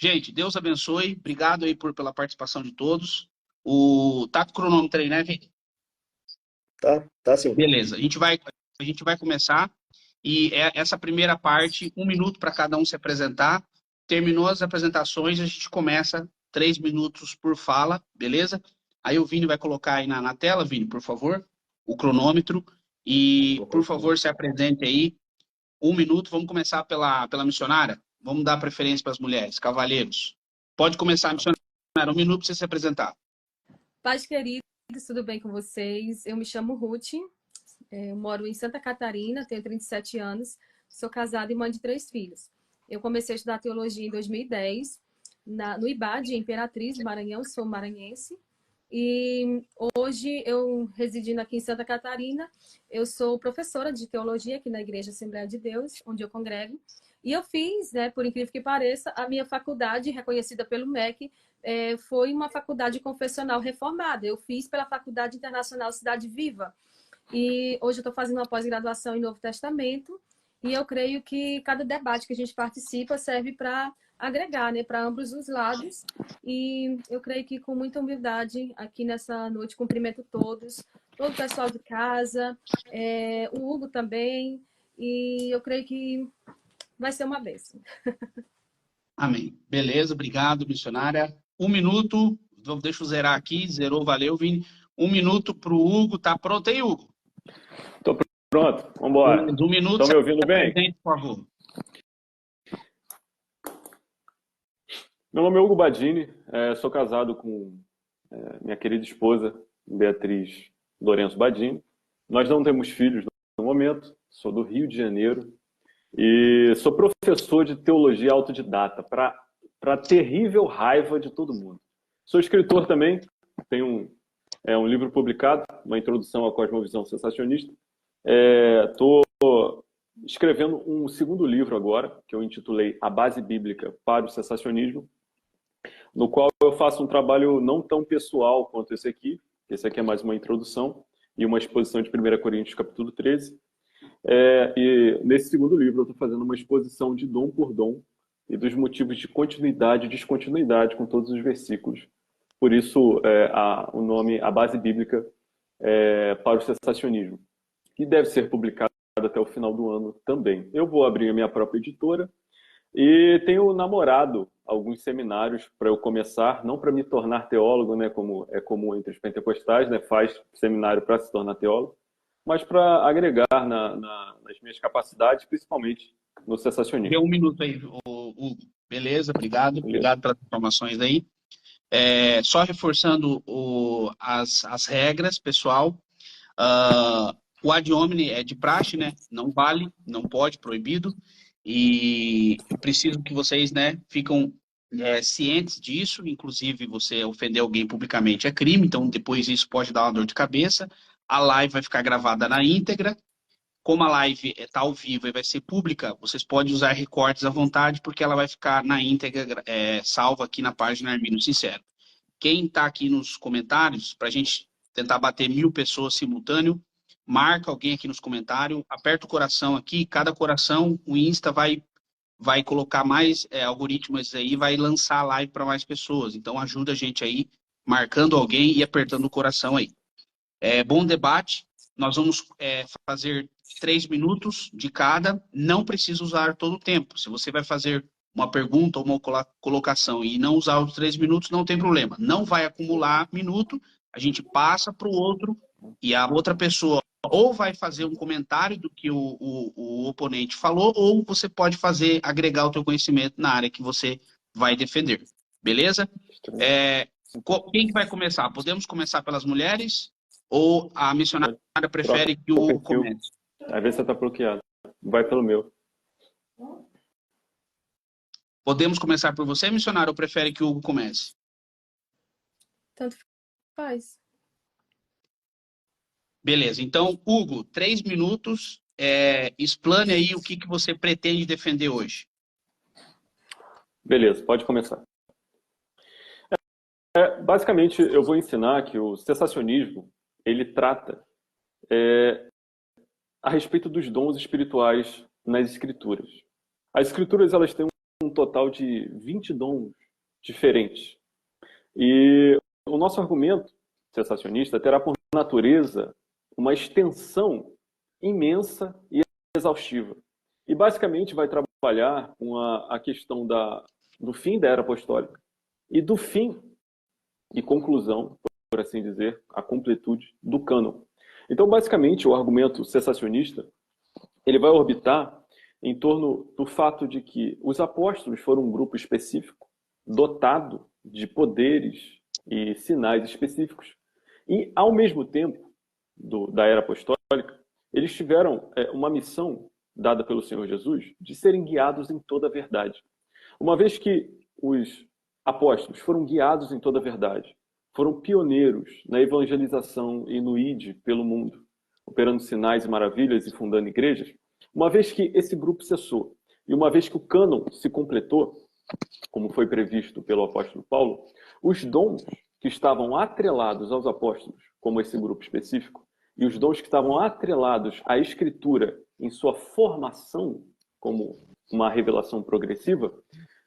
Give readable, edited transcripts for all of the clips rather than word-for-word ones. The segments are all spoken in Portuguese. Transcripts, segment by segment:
Gente, Deus abençoe. Obrigado aí pela participação de todos. Tá com o cronômetro aí, né, Vini? Tá sim. Beleza. A gente vai começar. E essa primeira parte, 1 minuto para cada um se apresentar. Terminou as apresentações, a gente começa 3 minutos por fala, beleza? Aí o Vini vai colocar aí na tela, Vini, por favor, o cronômetro. E, por favor, se apresente aí. 1 minuto. Vamos começar pela missionária. Vamos dar preferência para as mulheres, cavalheiros. Pode começar, missionária. 1 minuto para você se apresentar. Paz queridos, tudo bem com vocês? Eu me chamo Ruth, eu moro em Santa Catarina, tenho 37 anos, sou casada e mãe de 3 filhos. Eu comecei a estudar teologia em 2010, no IBAD, Imperatriz, Maranhão, sou maranhense. E hoje, eu residindo aqui em Santa Catarina, eu sou professora de teologia aqui na Igreja Assembleia de Deus, onde eu congrego. E eu fiz, né, por incrível que pareça, a minha faculdade, reconhecida pelo MEC, foi uma faculdade confessional reformada. Eu fiz pela Faculdade Internacional Cidade Viva. E hoje eu estou fazendo uma pós-graduação em Novo Testamento. E eu creio que cada debate que a gente participa serve para agregar, né, para ambos os lados. E eu creio que com muita humildade, aqui nessa noite, cumprimento todos, todo o pessoal de casa, o Hugo também. E eu creio que vai ser uma bênção. Amém. Beleza, obrigado, missionária. 1 minuto, deixa eu zerar aqui, zerou, valeu, Vini. 1 minuto para o Hugo, tá pronto aí, Hugo? Tô pronto, vamos embora. 1 minuto, estão me ouvindo bem? Por favor. Meu nome é Hugo Badini, sou casado com minha querida esposa, Beatriz Lourenço Badini. Nós não temos filhos no momento, sou do Rio de Janeiro e sou professor de teologia autodidata, para terrível raiva de todo mundo. Sou escritor também, tenho um livro publicado, uma introdução à cosmovisão sensacionista. Estou escrevendo um segundo livro agora, que eu intitulei A Base Bíblica para o Sensacionismo, no qual eu faço um trabalho não tão pessoal quanto esse aqui. Esse aqui é mais uma introdução e uma exposição de 1 Coríntios, capítulo 13. E nesse segundo livro eu estou fazendo uma exposição de dom por dom e dos motivos de continuidade e descontinuidade com todos os versículos. Por isso, o nome, A Base Bíblica para o Sensacionismo, que deve ser publicado até o final do ano também. Eu vou abrir a minha própria editora e tenho namorado alguns seminários para eu começar, não para me tornar teólogo, né, como é comum entre os pentecostais, né, faz seminário para se tornar teólogo, mas para agregar nas minhas capacidades, principalmente no sensacionismo. Deu 1 minuto aí, Hugo. Beleza, obrigado. Obrigado pelas informações aí. Só reforçando as regras, pessoal. O ad hominem é de praxe, né? Não vale, não pode, proibido. E eu preciso que vocês, né, ficam cientes disso. Inclusive, você ofender alguém publicamente é crime, então depois isso pode dar uma dor de cabeça. A live vai ficar gravada na íntegra. Como a live está ao vivo e vai ser pública, vocês podem usar recortes à vontade, porque ela vai ficar na íntegra, salva aqui na página Armínio Sincero. Quem está aqui nos comentários, para a gente tentar bater 1000 pessoas simultâneo, marca alguém aqui nos comentários, aperta o coração aqui, cada coração, o Insta vai colocar mais algoritmos aí, vai lançar a live para mais pessoas. Então ajuda a gente aí, marcando alguém e apertando o coração aí. Bom debate, nós vamos fazer 3 minutos de cada, não precisa usar todo o tempo. Se você vai fazer uma pergunta ou uma colocação e não usar os 3 minutos, não tem problema. Não vai acumular minuto, a gente passa para o outro e a outra pessoa ou vai fazer um comentário do que o oponente falou, ou você pode agregar o teu conhecimento na área que você vai defender. Beleza? Quem que vai começar? Podemos começar pelas mulheres ou a missionária prefere que o comece? Às vezes você está bloqueado. Vai pelo meu. Podemos começar por você, missionário, ou prefere que o Hugo comece? Tanto faz. Beleza, então, Hugo, 3 minutos, explane aí o que você pretende defender hoje. Beleza, pode começar. Basicamente, eu vou ensinar que o sensacionismo, ele trata a respeito dos dons espirituais nas Escrituras. As Escrituras, elas têm um total de 20 dons diferentes. E o nosso argumento cessacionista terá por natureza uma extensão imensa e exaustiva. E basicamente vai trabalhar com a questão do fim da era apostólica e do fim e conclusão, por assim dizer, a completude do cânon. Então, basicamente, o argumento cessacionista ele vai orbitar em torno do fato de que os apóstolos foram um grupo específico, dotado de poderes e sinais específicos. E, ao mesmo tempo da era apostólica, eles tiveram uma missão dada pelo Senhor Jesus de serem guiados em toda a verdade. Uma vez que os apóstolos foram guiados em toda a verdade, foram pioneiros na evangelização e no ide pelo mundo, operando sinais e maravilhas e fundando igrejas, uma vez que esse grupo cessou e uma vez que o cânon se completou, como foi previsto pelo apóstolo Paulo, os dons que estavam atrelados aos apóstolos, como esse grupo específico, e os dons que estavam atrelados à Escritura em sua formação, como uma revelação progressiva,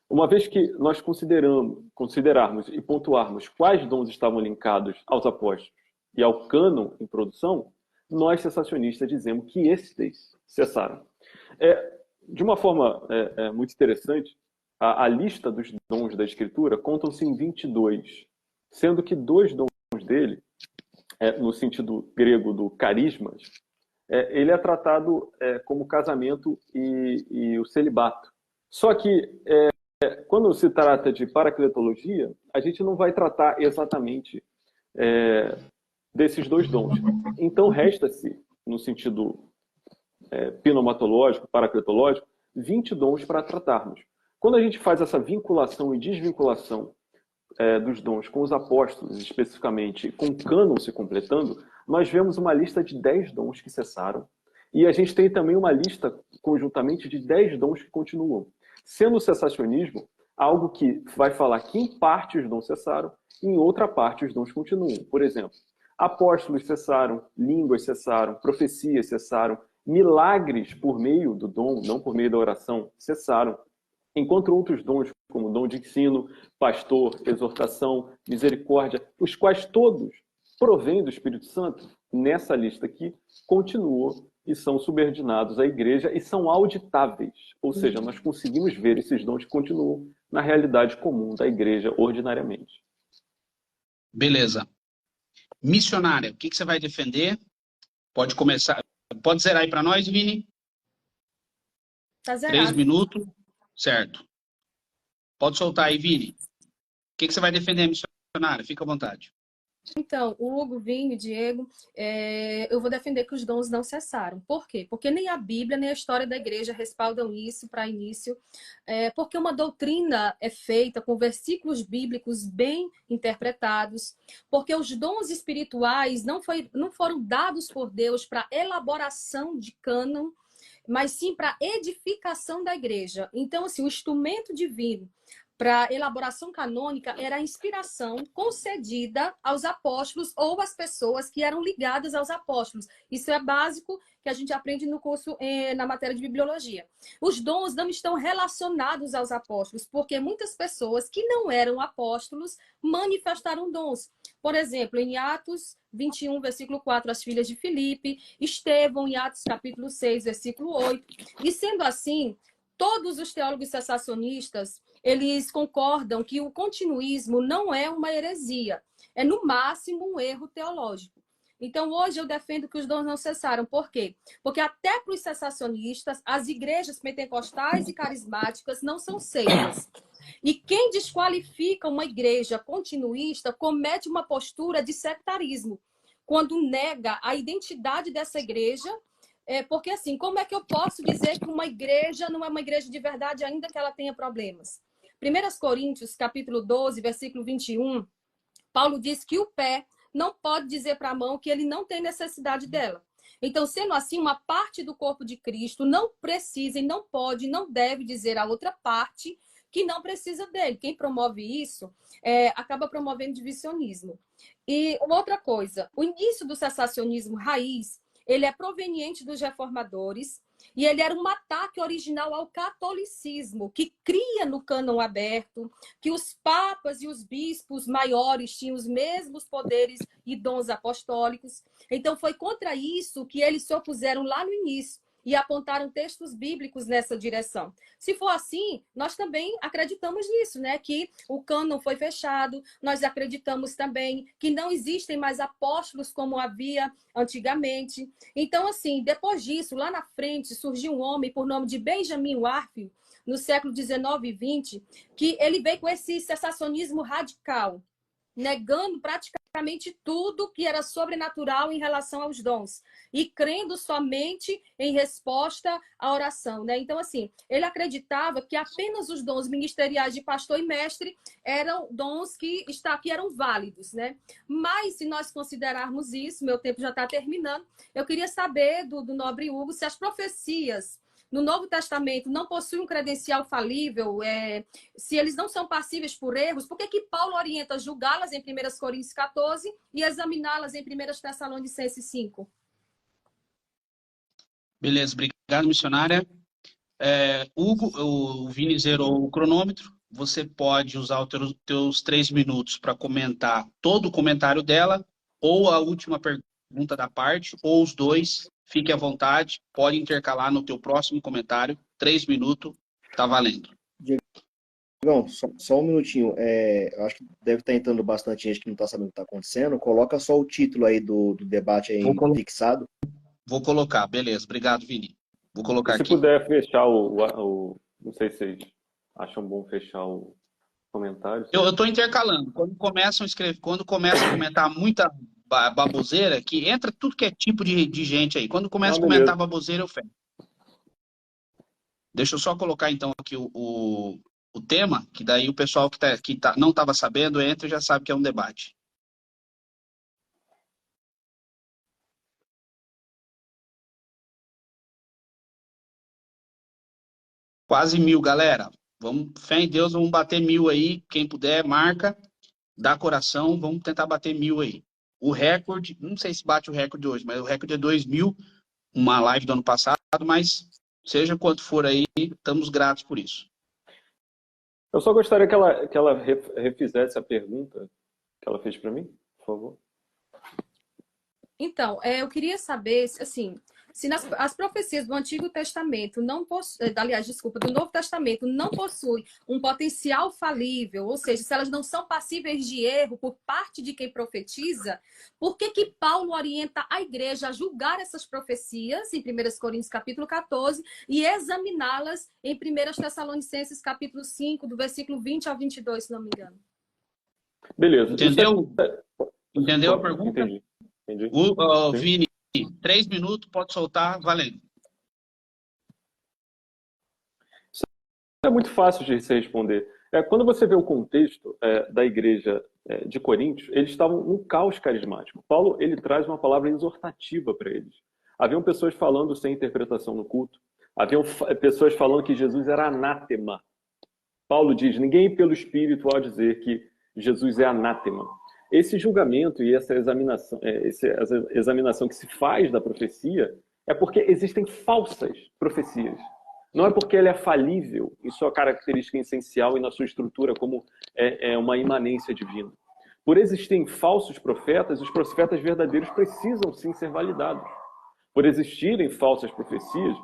uma vez que nós considerarmos e pontuarmos quais dons estavam linkados aos apóstolos e ao cânon em produção, nós, cessacionistas, dizemos que estes cessaram. De uma forma muito interessante, a lista dos dons da Escritura contam-se em 22, sendo que 2 dons dele, no sentido grego do carismas, ele é tratado como casamento e o celibato. Só que, quando se trata de paracletologia, a gente não vai tratar exatamente desses 2 dons. Então, resta-se, no sentido pneumatológico, paracletológico, 20 dons para tratarmos. Quando a gente faz essa vinculação e desvinculação dos dons com os apóstolos, especificamente com o cânon se completando, nós vemos uma lista de 10 dons que cessaram. E a gente tem também uma lista, conjuntamente, de 10 dons que continuam. Sendo o cessacionismo algo que vai falar que em parte os dons cessaram e em outra parte os dons continuam. Por exemplo, apóstolos cessaram, línguas cessaram, profecias cessaram, milagres por meio do dom, não por meio da oração, cessaram. Enquanto outros dons, como o dom de ensino, pastor, exortação, misericórdia, os quais todos provêm do Espírito Santo, nessa lista aqui, continuam e são subordinados à igreja e são auditáveis. Ou seja, nós conseguimos ver esses dons que continuam na realidade comum da igreja ordinariamente. Beleza. Missionária, o que você vai defender? Pode começar. Pode zerar aí para nós, Vini? Tá zerado. 3 minutos. Certo. Pode soltar aí, Vini. O que você vai defender, missionária? Fica à vontade. Então, o Hugo, Vini, Diego, eu vou defender que os dons não cessaram. Por quê? Porque nem a Bíblia, nem a história da igreja respaldam isso para início. Porque uma doutrina é feita com versículos bíblicos bem interpretados. Porque os dons espirituais não foram dados por Deus para elaboração de cânon, mas sim para edificação da igreja. Então, assim, o instrumento divino para elaboração canônica era a inspiração concedida aos apóstolos ou às pessoas que eram ligadas aos apóstolos. Isso é básico que a gente aprende no curso na matéria de bibliologia. Os dons não estão relacionados aos apóstolos, porque muitas pessoas que não eram apóstolos manifestaram dons. Por exemplo, em Atos 21, versículo 4, as filhas de Filipe, Estevão, em Atos capítulo 6, versículo 8. E sendo assim, todos os teólogos cessacionistas, eles concordam que o continuismo não é uma heresia, é no máximo um erro teológico. Então, hoje eu defendo que os dons não cessaram. Por quê? Porque até para os cessacionistas, as igrejas pentecostais e carismáticas não são seitas. E quem desqualifica uma igreja continuista comete uma postura de sectarismo, quando nega a identidade dessa igreja. Porque assim, como é que eu posso dizer que uma igreja não é uma igreja de verdade, ainda que ela tenha problemas? 1 Coríntios, capítulo 12, versículo 21, Paulo diz que o pé não pode dizer para a mão que ele não tem necessidade dela. Então, sendo assim, uma parte do corpo de Cristo não precisa e não pode, não deve dizer a outra parte que não precisa dele. Quem promove isso acaba promovendo divisionismo. E outra coisa, o início do cessacionismo raiz, ele é proveniente dos reformadores, E ele era um ataque original ao catolicismo, que cria no cânon aberto que os papas e os bispos maiores tinham os mesmos poderes e dons apostólicos. Então, foi contra isso que eles se opuseram lá no início e apontaram textos bíblicos nessa direção. Se for assim, nós também acreditamos nisso, né? Que o cânon foi fechado, nós acreditamos também que não existem mais apóstolos como havia antigamente. Então, assim, depois disso, lá na frente, surgiu um homem por nome de Benjamin Warfield, no século XIX e XX, que ele veio com esse cessacionismo radical, negando praticamente tudo que era sobrenatural em relação aos dons e crendo somente em resposta à oração, né? Então, assim, ele acreditava que apenas os dons ministeriais de pastor e mestre eram dons que eram válidos, né? Mas, se nós considerarmos isso, meu tempo já está terminando, eu queria saber do nobre Hugo se as profecias no Novo Testamento não possuem um credencial falível, se eles não são passíveis por erros, por que que Paulo orienta julgá-las em 1 Coríntios 14 e examiná-las em 1 Tessalonicenses 5? Beleza, obrigado, missionária. Hugo, o Vini zerou o cronômetro. Você pode usar os teus 3 minutos para comentar todo o comentário dela, ou a última pergunta da parte, ou os dois. Fique à vontade, pode intercalar no teu próximo comentário. 3 minutos, tá valendo. Diegão, só um minutinho. Eu acho que deve estar entrando bastante gente que não está sabendo o que está acontecendo. Coloca só o título aí do debate aí fixado. Vou colocar, beleza. Obrigado, Vini. Vou colocar se aqui. Se puder fechar não sei se vocês acham bom fechar o comentário. Eu estou intercalando. Quando começam a comentar muita baboseira, que entra tudo que é tipo de gente aí. Quando começa a comentar baboseira, eu fecho. Deixa eu só colocar, então, aqui o tema, que daí o pessoal que não estava sabendo entra e já sabe que é um debate. Quase 1000, galera. Vamos, fé em Deus, vamos bater 1000 aí. Quem puder, marca, dá coração, vamos tentar bater 1000 aí. O recorde, não sei se bate o recorde hoje, mas o recorde é 2000, uma live do ano passado, mas seja quanto for aí, estamos gratos por isso. Eu só gostaria que ela refizesse a pergunta que ela fez para mim, por favor. Então, eu queria saber, assim, se as profecias do Antigo Testamento não possuem, do Novo Testamento não possuem um potencial falível, ou seja, se elas não são passíveis de erro por parte de quem profetiza, por que que Paulo orienta a igreja a julgar essas profecias em 1 Coríntios capítulo 14 e examiná-las em 1 Tessalonicenses capítulo 5, do versículo 20 ao 22, se não me engano? Beleza. Entendeu? Entendeu a pergunta? Entendi. Vini, 3 minutos, pode soltar, valendo. Isso é muito fácil de se responder. Quando você vê o contexto da igreja de Coríntios, eles estavam num caos carismático. Paulo, ele traz uma palavra exortativa para eles. Haviam pessoas falando sem interpretação no culto. Haviam pessoas falando que Jesus era anátema. Paulo diz, ninguém pelo Espírito ao dizer que Jesus é anátema. Esse julgamento e essa examinação que se faz da profecia é porque existem falsas profecias. Não é porque ela é falível em sua característica essencial e na sua estrutura como uma imanência divina. Por existirem falsos profetas, os profetas verdadeiros precisam sim ser validados. Por existirem falsas profecias,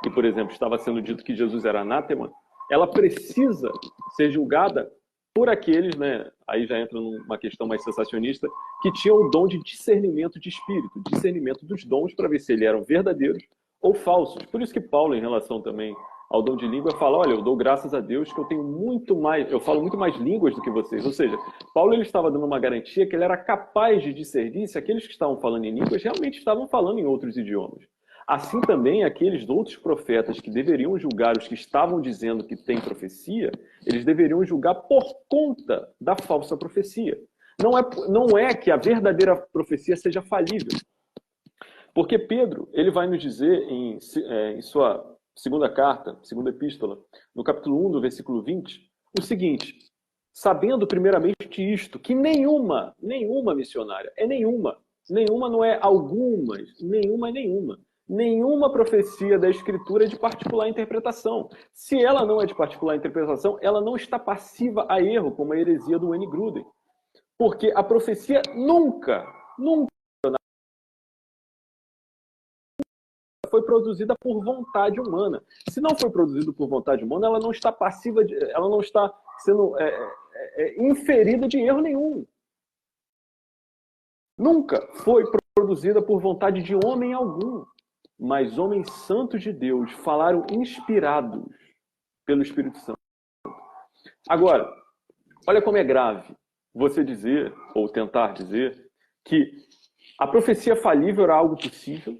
e por exemplo, estava sendo dito que Jesus era anátema, ela precisa ser julgada por aqueles, né, aí já entra numa questão mais sensacionista, que tinham o dom de discernimento de espírito, discernimento dos dons para ver se eles eram verdadeiros ou falsos. Por isso que Paulo, em relação também ao dom de língua, fala, olha, eu dou graças a Deus que eu falo muito mais línguas do que vocês. Ou seja, Paulo ele estava dando uma garantia que ele era capaz de discernir se aqueles que estavam falando em línguas realmente estavam falando em outros idiomas. Assim também, aqueles outros profetas que deveriam julgar os que estavam dizendo que tem profecia, eles deveriam julgar por conta da falsa profecia. Não é que a verdadeira profecia seja falível. Porque Pedro, ele vai nos dizer em sua segunda carta, segunda epístola, no capítulo 1, do versículo 20, o seguinte, sabendo primeiramente isto, que nenhuma missionária, nenhuma não é algumas, nenhuma, Nenhuma profecia da Escritura é de particular interpretação. Se ela não é de particular interpretação, ela não está passiva a erro, como a heresia do Wayne Grudem. Porque a profecia nunca foi produzida por vontade humana. Se não foi produzido por vontade humana, ela não está passiva, ela não está sendo inferida de erro nenhum. Nunca foi produzida por vontade de homem algum. Mas homens santos de Deus falaram inspirados pelo Espírito Santo. Agora, olha como é grave você dizer, ou tentar dizer, que a profecia falível era algo possível,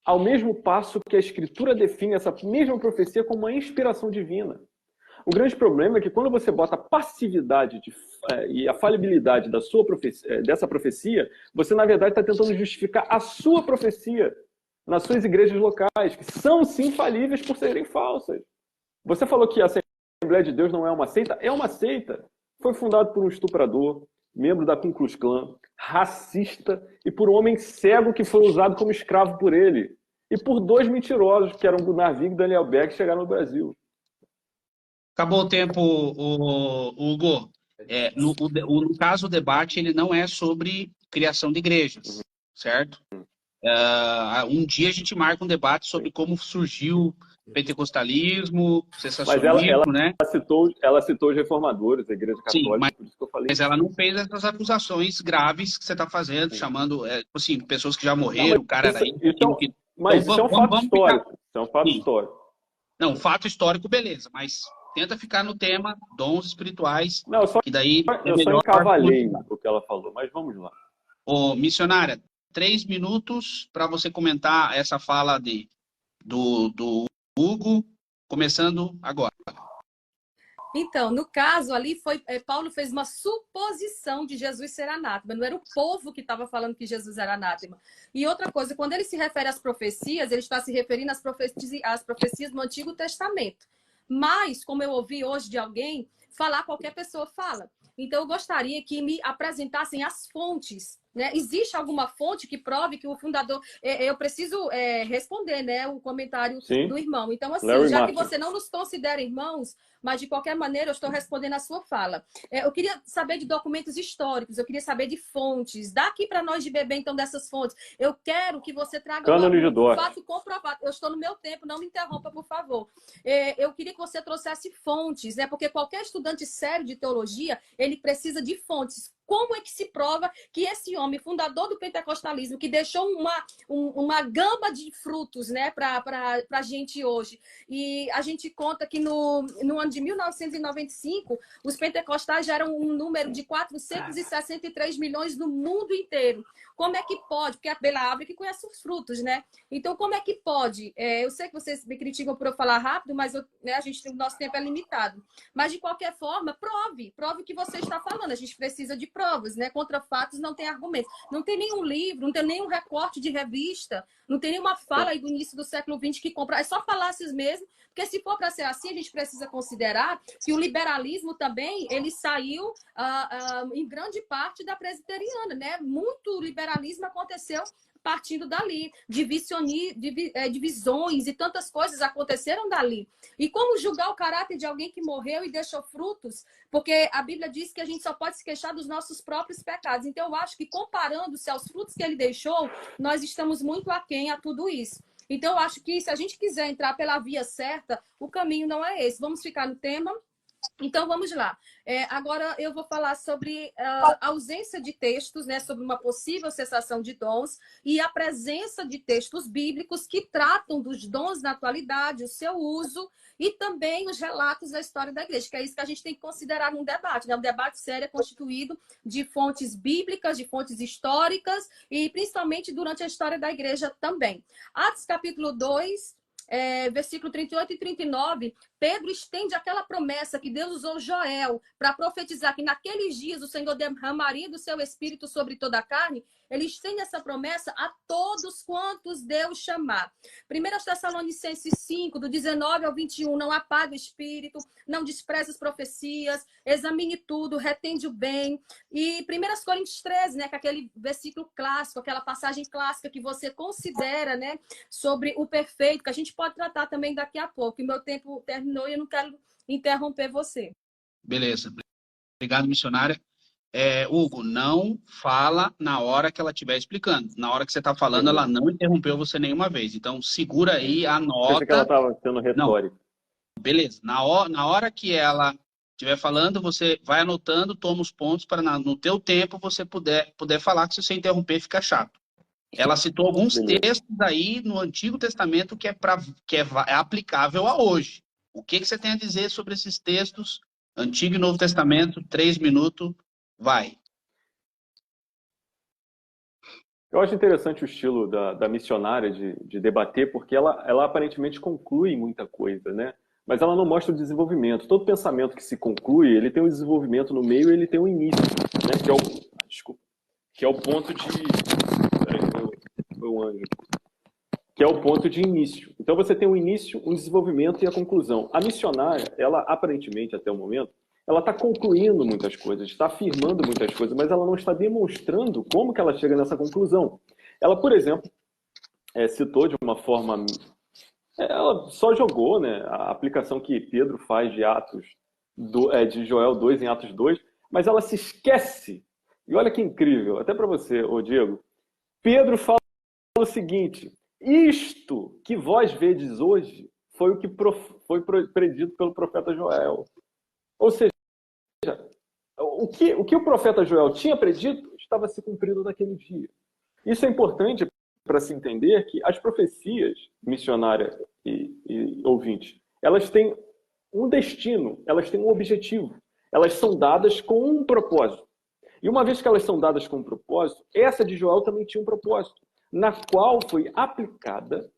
ao mesmo passo que a Escritura define essa mesma profecia como uma inspiração divina. O grande problema é que quando você bota a passividade e a falibilidade dessa profecia, você, na verdade, está tentando justificar a sua profecia nas suas igrejas locais, que são, sim, falíveis por serem falsas. Você falou que a Assembleia de Deus não é uma seita? É uma seita. Foi fundado por um estuprador, membro da Ku Klux Klan, racista, e por um homem cego que foi usado como escravo por ele. E por 2 mentirosos, que eram Gunnar Wig e Daniel Beck, que chegaram no Brasil. Acabou o tempo, Hugo. No caso, o debate ele não é sobre criação de igrejas, certo? Um dia a gente marca um debate sobre como surgiu o pentecostalismo, sensacionalismo, né? Ela citou os reformadores, a Igreja Católica, sim, por isso que eu falei. Mas ela não fez essas acusações graves que você está fazendo, chamando assim, pessoas que já morreram, o cara era Mas isso é um fato histórico. Isso é um fato histórico. Não, fato histórico, beleza, mas tenta ficar no tema dons espirituais. Não, e daí eu só encavalhei o que ela falou, mas vamos lá. Ô, missionária, 3 minutos para você comentar essa fala do Hugo, começando agora. Então, no caso ali, Paulo fez uma suposição de Jesus ser anátema. Não era o povo que estava falando que Jesus era anátema. E outra coisa, quando ele se refere às profecias, ele está se referindo às profecias do Antigo Testamento. Mas, como eu ouvi hoje de alguém, falar qualquer pessoa fala. Então, eu gostaria que me apresentassem as fontes. Né? Existe alguma fonte que prove que o fundador... Eu preciso responder, né, o comentário do irmão. Então, assim, Larry já Martin. que você não nos considera irmãos, mas de qualquer maneira eu estou respondendo a sua fala. Eu queria saber de documentos históricos, eu queria saber de fontes. Dá aqui para nós de beber, então, dessas fontes. Eu quero que você traga um fato comprovado. Eu estou no meu tempo, não me interrompa, por favor. Eu queria que você trouxesse fontes, né? Porque qualquer estudante sério de teologia, ele precisa de fontes. Como é que se prova que esse homem, fundador do pentecostalismo, que deixou uma gama de frutos, né, para a gente hoje, e a gente conta que no ano de 1995, os pentecostais já eram um número de 463 milhões no mundo inteiro. Como é que pode? Porque a bela árvore que conhece os frutos, né? Então, como é que pode? Eu sei que vocês me criticam por eu falar rápido, mas o nosso tempo é limitado. Mas, de qualquer forma, prove o que você está falando. A gente precisa de provas, né? Contra fatos não tem argumentos. Não tem nenhum livro, não tem nenhum recorte de revista, não tem nenhuma fala aí do início do século XX que compra. É só falácias mesmo, porque se for para ser assim, a gente precisa considerar que o liberalismo também, ele saiu em grande parte da presbiteriana, né? Muito liberalismo aconteceu partindo dali, divisões e tantas coisas aconteceram dali. E como julgar o caráter de alguém que morreu e deixou frutos? Porque a Bíblia diz que a gente só pode se queixar dos nossos próprios pecados. Então, eu acho que comparando-se aos frutos que ele deixou, nós estamos muito aquém a tudo isso. Então, eu acho que se a gente quiser entrar pela via certa, o caminho não é esse. Vamos ficar no tema? Então, vamos lá. Agora eu vou falar sobre a ausência de textos, né, sobre uma possível cessação de dons e a presença de textos bíblicos que tratam dos dons na atualidade, o seu uso e também os relatos da história da igreja, que é isso que a gente tem que considerar num debate, né? Um debate sério é constituído de fontes bíblicas, de fontes históricas e principalmente durante a história da igreja também. Atos capítulo 2... versículo 38 e 39, Pedro estende aquela promessa que Deus usou Joel para profetizar que naqueles dias o Senhor derramaria do seu espírito sobre toda a carne. Ele estende essa promessa a todos quantos Deus chamar. 1 Tessalonicenses 5, do 19 ao 21, não apaga o espírito, não despreze as profecias, examine tudo, retende o bem. E 1 Coríntios 13, né, que é aquele versículo clássico, aquela passagem clássica que você considera, né, sobre o perfeito, que a gente pode tratar também daqui a pouco. E meu tempo terminou e eu não quero interromper você. Beleza. Obrigado, missionária. Hugo, não fala na hora que ela estiver explicando. Na hora que você está falando, ela não interrompeu você nenhuma vez. Então, segura aí, anota. Pensei que ela estava sendo retórica. Não. Beleza. Na hora que ela estiver falando, você vai anotando, toma os pontos para no teu tempo você puder falar, que se você interromper fica chato. Ela citou alguns textos aí no Antigo Testamento que é aplicável a hoje. O que você tem a dizer sobre esses textos? Antigo e Novo Testamento, 3 minutos. Vai. Eu acho interessante o estilo da missionária de debater, porque ela aparentemente conclui muita coisa, né? Mas ela não mostra o desenvolvimento. Todo pensamento que se conclui, ele tem um desenvolvimento no meio e ele tem um início, né? Que é o ponto de... Meu anjo. Que é o ponto de início. Então você tem um início, um desenvolvimento e a conclusão. A missionária, ela aparentemente, até o momento, ela está concluindo muitas coisas, está afirmando muitas coisas, mas ela não está demonstrando como que ela chega nessa conclusão. Ela, por exemplo, citou de uma forma... Ela só jogou, né, a aplicação que Pedro faz de Joel 2 em Atos 2, mas ela se esquece. E olha que incrível, até para você, ô Diego. Pedro fala o seguinte: isto que vós vedes hoje foi o que foi predito pelo profeta Joel. Ou seja, o que o profeta Joel tinha predito estava se cumprindo naquele dia. Isso é importante para se entender que as profecias, missionária e ouvinte, elas têm um destino, elas têm um objetivo. Elas são dadas com um propósito. E uma vez que elas são dadas com um propósito, essa de Joel também tinha um propósito, na qual foi aplicada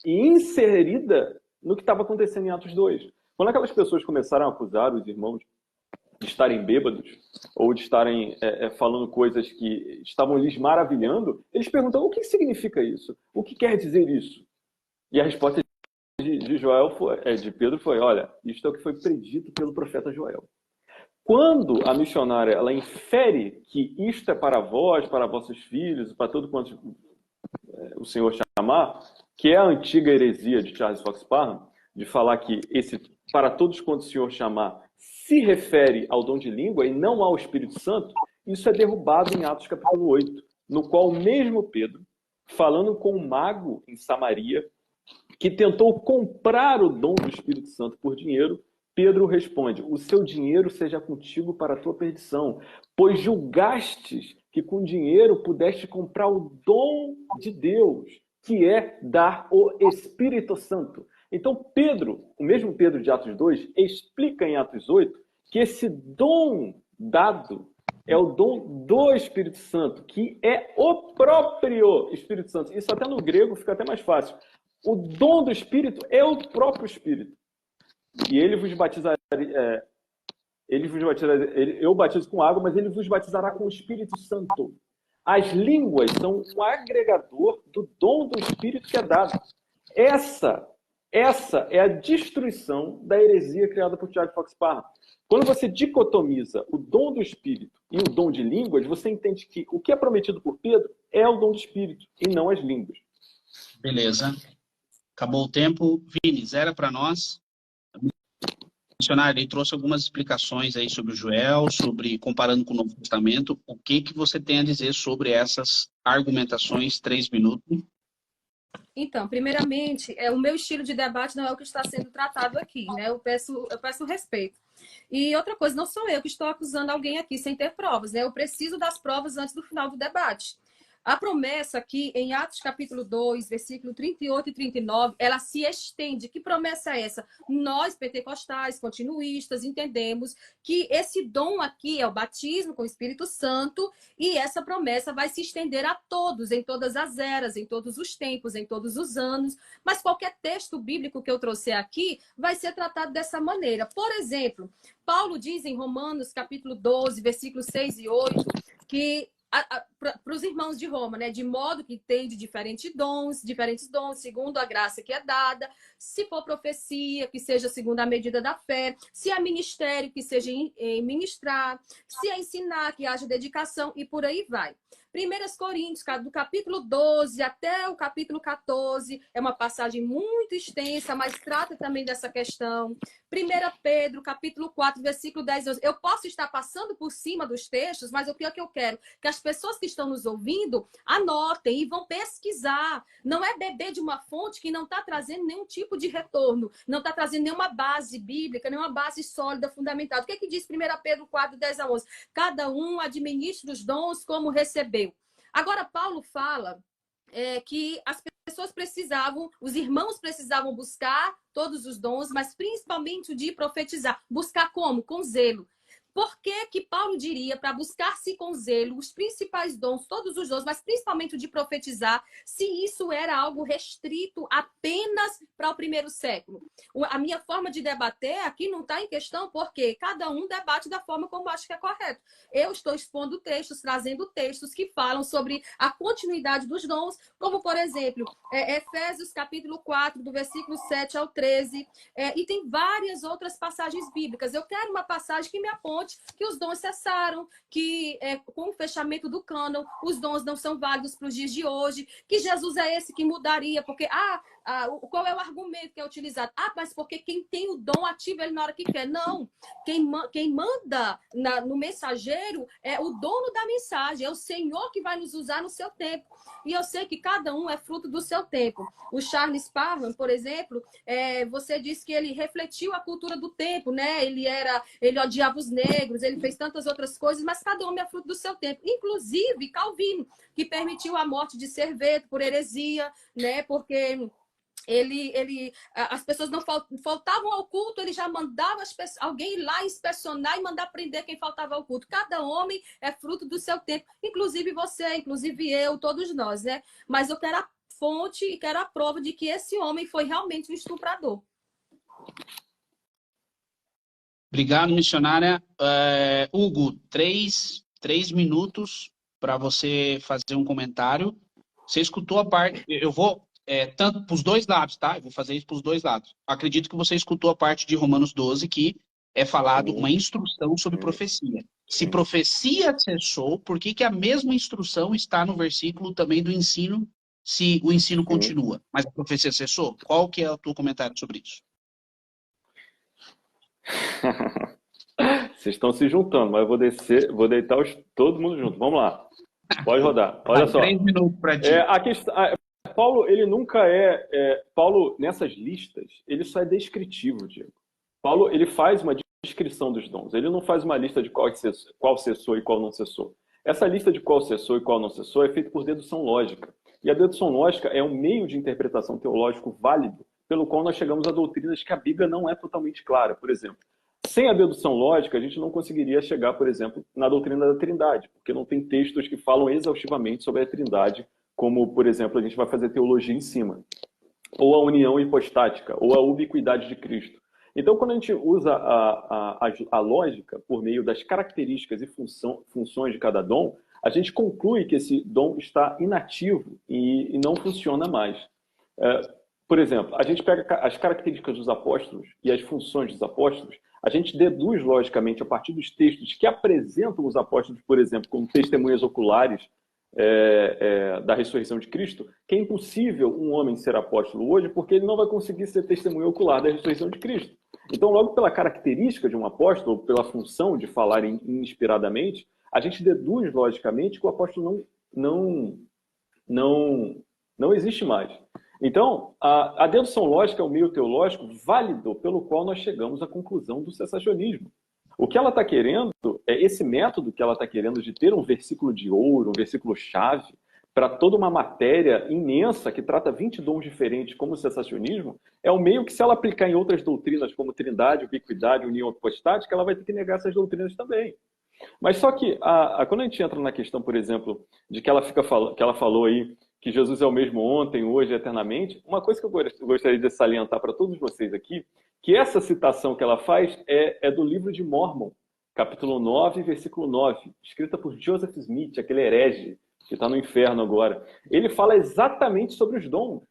e inserida no que estava acontecendo em Atos 2. Quando aquelas pessoas começaram a acusar os irmãos de estarem bêbados ou de estarem falando coisas que estavam lhes maravilhando, eles perguntam: o que significa isso? O que quer dizer isso? E a resposta de Pedro foi: olha, isto é o que foi predito pelo profeta Joel. Quando a missionária ela infere que isto é para vós, para vossos filhos, para todo quanto o Senhor chamar, que é a antiga heresia de Charles Fox Parham, de falar que esse para todos quanto o Senhor chamar se refere ao dom de língua e não ao Espírito Santo, isso é derrubado em Atos capítulo 8, no qual o mesmo Pedro, falando com um mago em Samaria, que tentou comprar o dom do Espírito Santo por dinheiro, Pedro responde: o seu dinheiro seja contigo para a tua perdição, pois julgastes que com dinheiro pudeste comprar o dom de Deus, que é dar o Espírito Santo. Então Pedro, o mesmo Pedro de Atos 2, explica em Atos 8 que esse dom dado é o dom do Espírito Santo, que é o próprio Espírito Santo. Isso até no grego fica até mais fácil. O dom do Espírito é o próprio Espírito. E ele vos batizará, eu batizo com água, mas ele vos batizará com o Espírito Santo. As línguas são um agregador do dom do Espírito que é dado. Essa é a destruição da heresia criada por Charles Fox Parham. Quando você dicotomiza o dom do Espírito e o dom de línguas, você entende que o que é prometido por Pedro é o dom do Espírito e não as línguas. Beleza. Acabou o tempo. Vini, zera para nós. O missionário ele trouxe algumas explicações aí sobre o Joel, comparando com o Novo Testamento. O que você tem a dizer sobre essas argumentações? 3 minutos. Então, primeiramente, o meu estilo de debate não é o que está sendo tratado aqui, né? Eu peço respeito. E outra coisa, não sou eu que estou acusando alguém aqui sem ter provas, né? Eu preciso das provas antes do final do debate. A promessa aqui, em Atos capítulo 2, versículo 38 e 39, ela se estende. Que promessa é essa? Nós, pentecostais, continuistas, entendemos que esse dom aqui é o batismo com o Espírito Santo, e essa promessa vai se estender a todos, em todas as eras, em todos os tempos, em todos os anos. Mas qualquer texto bíblico que eu trouxer aqui vai ser tratado dessa maneira. Por exemplo, Paulo diz em Romanos capítulo 12, versículos 6 e 8, que para os irmãos de Roma, né? De modo que tem de diferentes dons, segundo a graça que é dada. Se for profecia, que seja segundo a medida da fé. Se é ministério, que seja em ministrar. Se é ensinar, que haja dedicação, e por aí vai. 1 Coríntios, do capítulo 12 até o capítulo 14, é uma passagem muito extensa, mas trata também dessa questão. 1 Pedro, capítulo 4, versículo 10 e 11. Eu posso estar passando por cima dos textos, mas o pior que eu quero que as pessoas que estão nos ouvindo anotem e vão pesquisar. Não é beber de uma fonte que não está trazendo nenhum tipo de retorno, não está trazendo nenhuma base bíblica, nenhuma base sólida, fundamentada. O que é que diz 1 Pedro 4, 10 a 11? Cada um administra os dons como recebeu. Agora, Paulo fala que as pessoas precisavam, os irmãos precisavam buscar todos os dons, mas principalmente o de profetizar. Buscar como? Com zelo. Por que que Paulo diria para buscar-se com zelo os principais dons, todos os dons, mas principalmente o de profetizar, se isso era algo restrito apenas para o primeiro século? A minha forma de debater aqui não está em questão, porque cada um debate da forma como acha que é correto. Eu estou expondo textos, trazendo textos que falam sobre a continuidade dos dons, como, por exemplo, Efésios capítulo 4, do versículo 7 ao 13, e tem várias outras passagens bíblicas. Eu quero uma passagem que me aponte que os dons cessaram, que com o fechamento do cânon, os dons não são válidos para os dias de hoje, que Jesus é esse que mudaria, porque, qual é o argumento que é utilizado? Mas porque quem tem o dom ativa ele na hora que quer. Não, quem manda no mensageiro é o dono da mensagem, é o Senhor que vai nos usar no seu tempo. E eu sei que cada um é fruto do seu tempo. O Charles Parham, por exemplo, você disse que ele refletiu a cultura do tempo, né? Ele odiava os negros, ele fez tantas outras coisas, mas cada homem é fruto do seu tempo. Inclusive Calvino, que permitiu a morte de Serveto por heresia, né? Porque as pessoas não faltavam ao culto, ele já mandava alguém ir lá inspecionar e mandar prender quem faltava ao culto. Cada homem é fruto do seu tempo, inclusive você, inclusive eu, todos nós, né? Mas eu quero a fonte e quero a prova de que esse homem foi realmente um estuprador. Obrigado, missionária. Hugo, 3 minutos para você fazer um comentário. Você escutou a parte... Eu vou... tanto para os dois lados, tá? Eu vou fazer isso para os dois lados. Acredito que você escutou a parte de Romanos 12, que é falado uma instrução sobre profecia. Se profecia cessou, por que a mesma instrução está no versículo também do ensino, se o ensino continua, mas a profecia cessou? Qual que é o teu comentário sobre isso? Vocês estão se juntando, mas eu vou deitar todo mundo junto. Vamos lá. Pode rodar. Olha só. 3 minutos para ti. Paulo, ele nunca Paulo, nessas listas, ele só é descritivo, Diego. Paulo, ele faz uma descrição dos dons. Ele não faz uma lista de qual cessou e qual não cessou. Essa lista de qual cessou e qual não cessou é feita por dedução lógica. E a dedução lógica é um meio de interpretação teológico válido pelo qual nós chegamos a doutrinas que a Bíblia não é totalmente clara. Por exemplo, sem a dedução lógica, a gente não conseguiria chegar, por exemplo, na doutrina da Trindade, porque não tem textos que falam exaustivamente sobre a Trindade, como, por exemplo, a gente vai fazer teologia em cima, ou a união hipostática, ou a ubiquidade de Cristo. Então, quando a gente usa a lógica por meio das características e funções de cada dom, a gente conclui que esse dom está inativo e não funciona mais. Por exemplo, a gente pega as características dos apóstolos e as funções dos apóstolos, a gente deduz logicamente a partir dos textos que apresentam os apóstolos, por exemplo, como testemunhas oculares da ressurreição de Cristo, que é impossível um homem ser apóstolo hoje porque ele não vai conseguir ser testemunha ocular da ressurreição de Cristo. Então, logo pela característica de um apóstolo, pela função de falar inspiradamente, a gente deduz logicamente que o apóstolo não existe mais. Então, a dedução lógica é um meio teológico válido pelo qual nós chegamos à conclusão do cessacionismo. O que ela está querendo, esse método que ela está querendo de ter um versículo de ouro, um versículo-chave, para toda uma matéria imensa que trata 20 dons diferentes, como o cessacionismo, é o meio que, se ela aplicar em outras doutrinas, como trindade, ubiquidade, união hipostática, ela vai ter que negar essas doutrinas também. Mas só que, quando a gente entra na questão, por exemplo, de que ela falou aí, que Jesus é o mesmo ontem, hoje e eternamente, uma coisa que eu gostaria de salientar para todos vocês aqui, que essa citação que ela faz é do livro de Mórmon, capítulo 9, versículo 9, escrita por Joseph Smith, aquele herege, que está no inferno agora. Ele fala exatamente sobre os dons.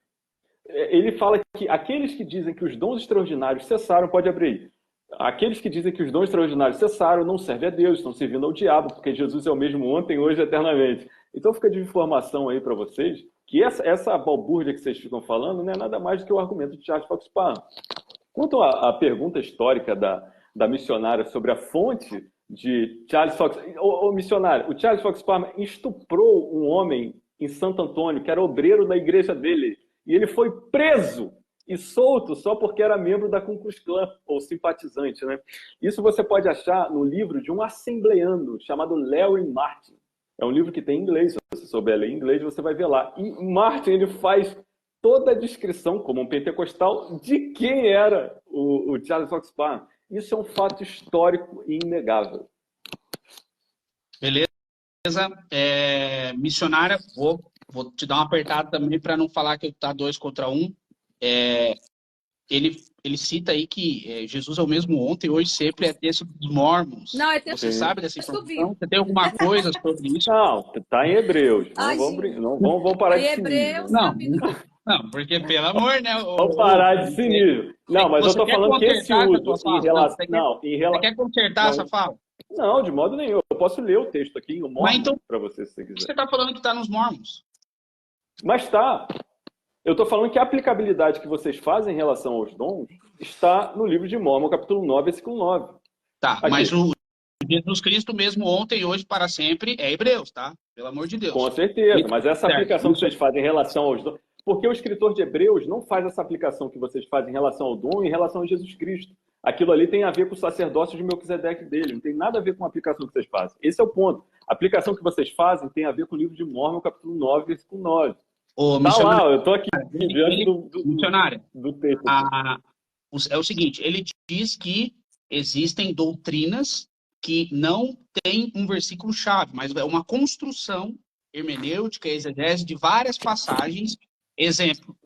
Ele fala que aqueles que dizem que os dons extraordinários cessaram, pode abrir aí. Aqueles que dizem que os dons extraordinários cessaram não servem a Deus, estão servindo ao diabo, porque Jesus é o mesmo ontem, hoje e eternamente. Então fica de informação aí para vocês que essa balbúrdia que vocês ficam falando não é nada mais do que o argumento de Charles Fox Parham. Quanto à pergunta histórica da missionária sobre a fonte de Charles Fox... missionário, o Charles Fox Parham estuprou um homem em Santo Antônio, que era obreiro da igreja dele, e ele foi preso e solto só porque era membro da Ku Klux Klan, ou simpatizante, né? Isso você pode achar no livro de um assembleano chamado Larry Martin. É um livro que tem em inglês, se você souber ler inglês, você vai ver lá. E Martin, ele faz toda a descrição, como um pentecostal, de quem era o Charles Fox Parham. Isso é um fato histórico e inegável. Beleza. Missionária, vou te dar uma apertada também para não falar que tá 2 contra 1. Ele cita aí que Jesus é o mesmo ontem, hoje, sempre, é texto dos Mormons. Não, é texto. Você sabe dessa informação? Você tem alguma coisa sobre isso? Não, está em Hebreus. Não vamos parar de Hebreus, não, porque pelo amor, né? Vamos parar de cinismo. Não, mas eu estou falando que esse uso em relação... Você quer consertar essa fala? Não, de modo nenhum. Eu posso ler o texto aqui em Mormon então, para você, se você quiser. Você está falando que está nos Mormons. Mas está. Eu estou falando que a aplicabilidade que vocês fazem em relação aos dons está no livro de Mórmon, capítulo 9, versículo 9. Tá, aqui. Mas o Jesus Cristo mesmo ontem, hoje, para sempre, é Hebreus, tá? Pelo amor de Deus. Com certeza, mas essa aplicação que vocês fazem em relação aos dons... Porque o escritor de Hebreus não faz essa aplicação que vocês fazem em relação ao dom e em relação a Jesus Cristo. Aquilo ali tem a ver com o sacerdócio de Melquisedeque dele, não tem nada a ver com a aplicação que vocês fazem. Esse é o ponto. A aplicação que vocês fazem tem a ver com o livro de Mórmon, capítulo 9, versículo 9. Tá lá, eu estou aqui diante do texto. É o seguinte, ele diz que existem doutrinas que não têm um versículo-chave, mas é uma construção hermenêutica, exegese de várias passagens. Exemplo,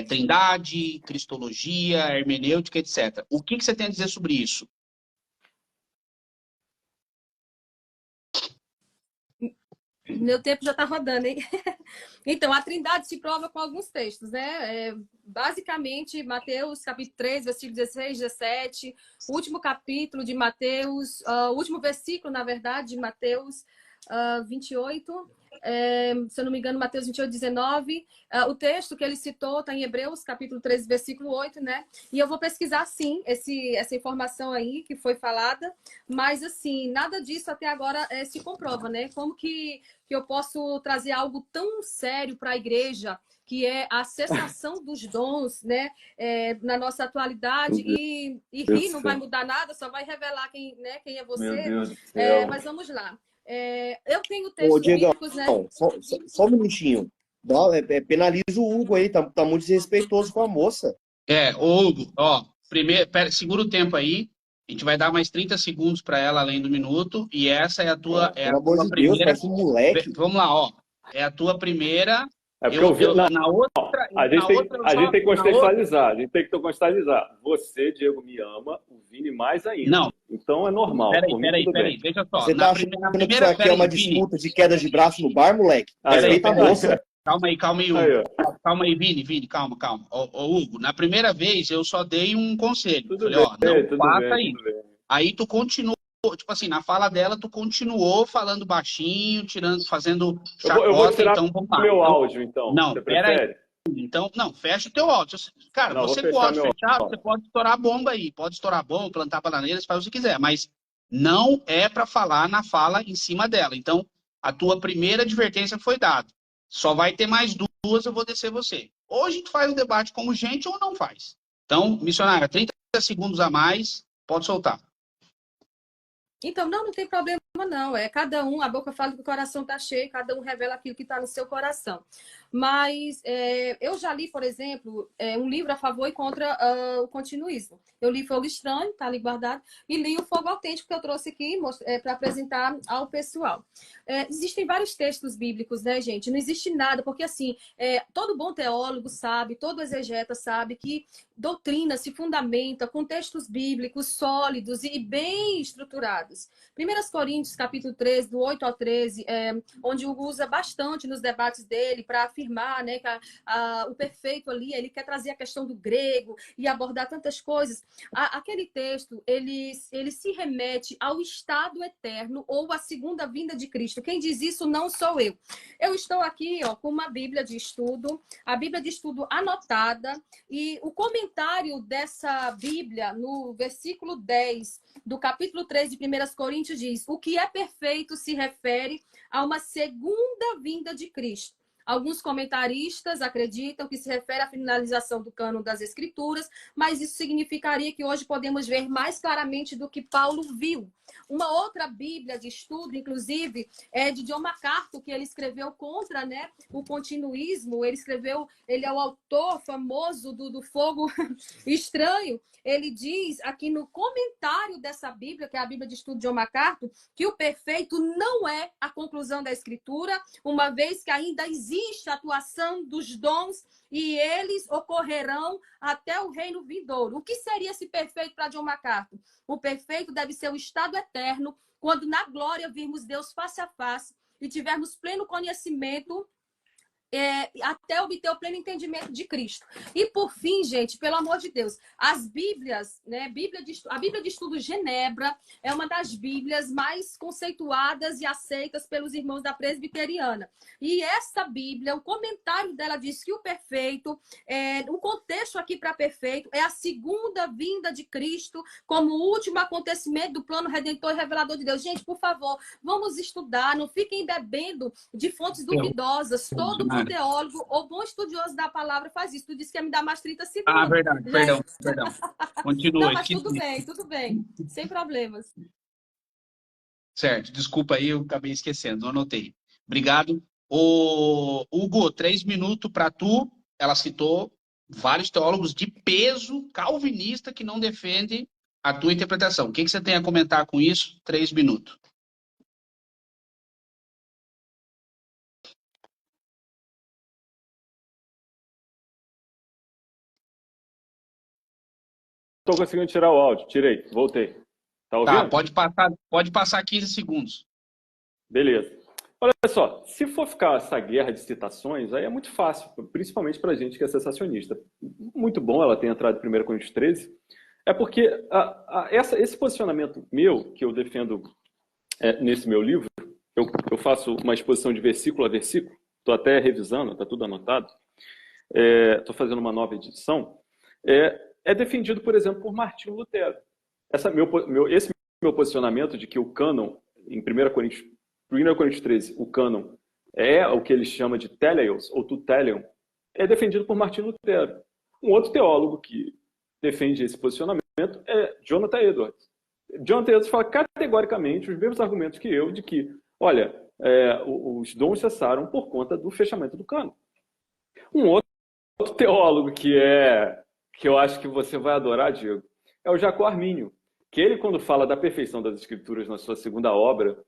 trindade, cristologia, hermenêutica, etc. O que você tem a dizer sobre isso? Meu tempo já está rodando, hein? Então, a trindade se prova com alguns textos, né? Basicamente, Mateus, capítulo 3, versículo 16, 17, o último capítulo de Mateus, o último versículo, na verdade, de Mateus 28, se eu não me engano, Mateus 28, 19. O texto que ele citou está em Hebreus, capítulo 13, versículo 8, né? E eu vou pesquisar, sim, essa informação aí que foi falada, mas, assim, nada disso até agora se comprova, né? Como que eu posso trazer algo tão sério para a igreja, que é a cessação dos dons, né? Na nossa atualidade, e rir não vai mudar nada, só vai revelar quem é você. Meu Deus do céu. Mas vamos lá. Eu tenho textos bíblicos, né? Só um minutinho. Penaliza o Hugo aí, tá muito desrespeitoso com a moça. Hugo, segura o tempo aí. A gente vai dar mais 30 segundos para ela além do minuto. E essa é a tua, pelo amor de Deus, parece um moleque. Vamos lá, ó. É a tua primeira. É porque a gente tem que contextualizar. A gente tem que contextualizar. Você, Diego, me ama, o Vini mais ainda. Não. Então é normal. Peraí, deixa só. Você tá achando que isso aqui é uma disputa de queda de braço no bar, moleque? Respeita a moça. Calma aí, Hugo. Calma aí, Vini, calma. Ô, Hugo, na primeira vez eu só dei um conselho. Falei, não faça isso. Aí tu continuou, tipo assim, na fala dela, tu continuou falando baixinho, fazendo chacota. Eu vou tirar então, vamos lá. Meu áudio, então. Não, peraí. Então, não, fecha o teu áudio. Cara, você pode fechar, você pode estourar a bomba aí. Pode estourar a bomba, plantar bananeiras, faz o que você quiser. Mas não é para falar na fala em cima dela. Então, a tua primeira advertência foi dada. Só vai ter mais 2, eu vou descer você. Ou a gente faz o debate como gente ou não faz. Então, missionária, 30 segundos a mais, pode soltar. Então, não tem problema não. É cada um, a boca fala que o coração está cheio, cada um revela aquilo que está no seu coração. Mas eu já li, por exemplo, um livro a favor e contra o continuismo. Eu li Fogo Estranho, está ali guardado, e li o Fogo Autêntico, que eu trouxe aqui para apresentar ao pessoal. Existem vários textos bíblicos, né, gente? Não existe nada, porque assim, todo bom teólogo sabe, todo exegeta sabe que doutrina se fundamenta com textos bíblicos sólidos e bem estruturados. 1 Coríntios, capítulo 13, do 8 ao 13, onde o Hugo usa bastante nos debates dele para afirmar, né, que o perfeito ali, ele quer trazer a questão do grego e abordar tantas coisas. Aquele texto, ele se remete ao estado eterno ou à segunda vinda de Cristo. Quem diz isso não sou eu. Eu estou aqui com uma Bíblia de estudo, a Bíblia de estudo anotada, e o comentário dessa Bíblia, no versículo 10 do capítulo 3 de 1 Coríntios, diz: o que é perfeito se refere a uma segunda vinda de Cristo. Alguns comentaristas acreditam que se refere à finalização do cânon das Escrituras, mas isso significaria que hoje podemos ver mais claramente do que Paulo viu. Uma outra Bíblia de estudo, inclusive, é de John MacArthur, que ele escreveu contra, né, o continuismo. Ele é o autor famoso do Fogo Estranho. Ele diz aqui no comentário dessa Bíblia, que é a Bíblia de estudo de John MacArthur, que o perfeito não é a conclusão da Escritura, uma vez que ainda existe a atuação dos dons e eles ocorrerão até o reino vindouro. O que seria esse perfeito para John MacArthur? O perfeito deve ser o estado eterno, quando na glória virmos Deus face a face e tivermos pleno conhecimento até obter o pleno entendimento de Cristo. E por fim, gente, pelo amor de Deus, as Bíblias, né? A Bíblia de Estudo Genebra é uma das Bíblias mais conceituadas e aceitas pelos irmãos da Presbiteriana. E essa Bíblia, o comentário dela diz que o perfeito, o contexto aqui para perfeito é a segunda vinda de Cristo como o último acontecimento do plano redentor e revelador de Deus. Gente, por favor, vamos estudar, não fiquem bebendo de fontes duvidosas. Todo bom teólogo ou bom estudioso da palavra faz isso. Tu disse que ia me dar mais 30 segundos. Ah, verdade. Perdão. Continua. Não, mas tudo bem. Sem problemas. Certo. Desculpa aí, eu acabei esquecendo. Eu anotei. Obrigado. Hugo, 3 minutos para tu. Ela citou vários teólogos de peso calvinista que não defendem a tua interpretação. O que você tem a comentar com isso? 3 minutos. Estou conseguindo tirar o áudio. Tirei, voltei. Tá ouvindo? Tá, pode passar 15 segundos. Beleza. Olha só, se for ficar essa guerra de citações, aí é muito fácil, principalmente para gente que é sensacionista. Muito bom ela ter entrado em 1 Coríntios 13, é porque esse posicionamento meu, que eu defendo nesse meu livro, eu faço uma exposição de versículo a versículo, estou até revisando, está tudo anotado, estou fazendo uma nova edição, é defendido, por exemplo, por Martinho Lutero. Esse meu posicionamento de que o cânon, em 1 Coríntios 13, o cânon é o que ele chama de teleios, ou tutelion, é defendido por Martinho Lutero. Um outro teólogo que defende esse posicionamento é Jonathan Edwards. Jonathan Edwards fala categoricamente os mesmos argumentos que eu, de que, olha, os dons cessaram por conta do fechamento do cânon. Um outro teólogo que eu acho que você vai adorar, Diego, é o Jacó Armínio, que ele, quando fala da perfeição das Escrituras na sua segunda obra,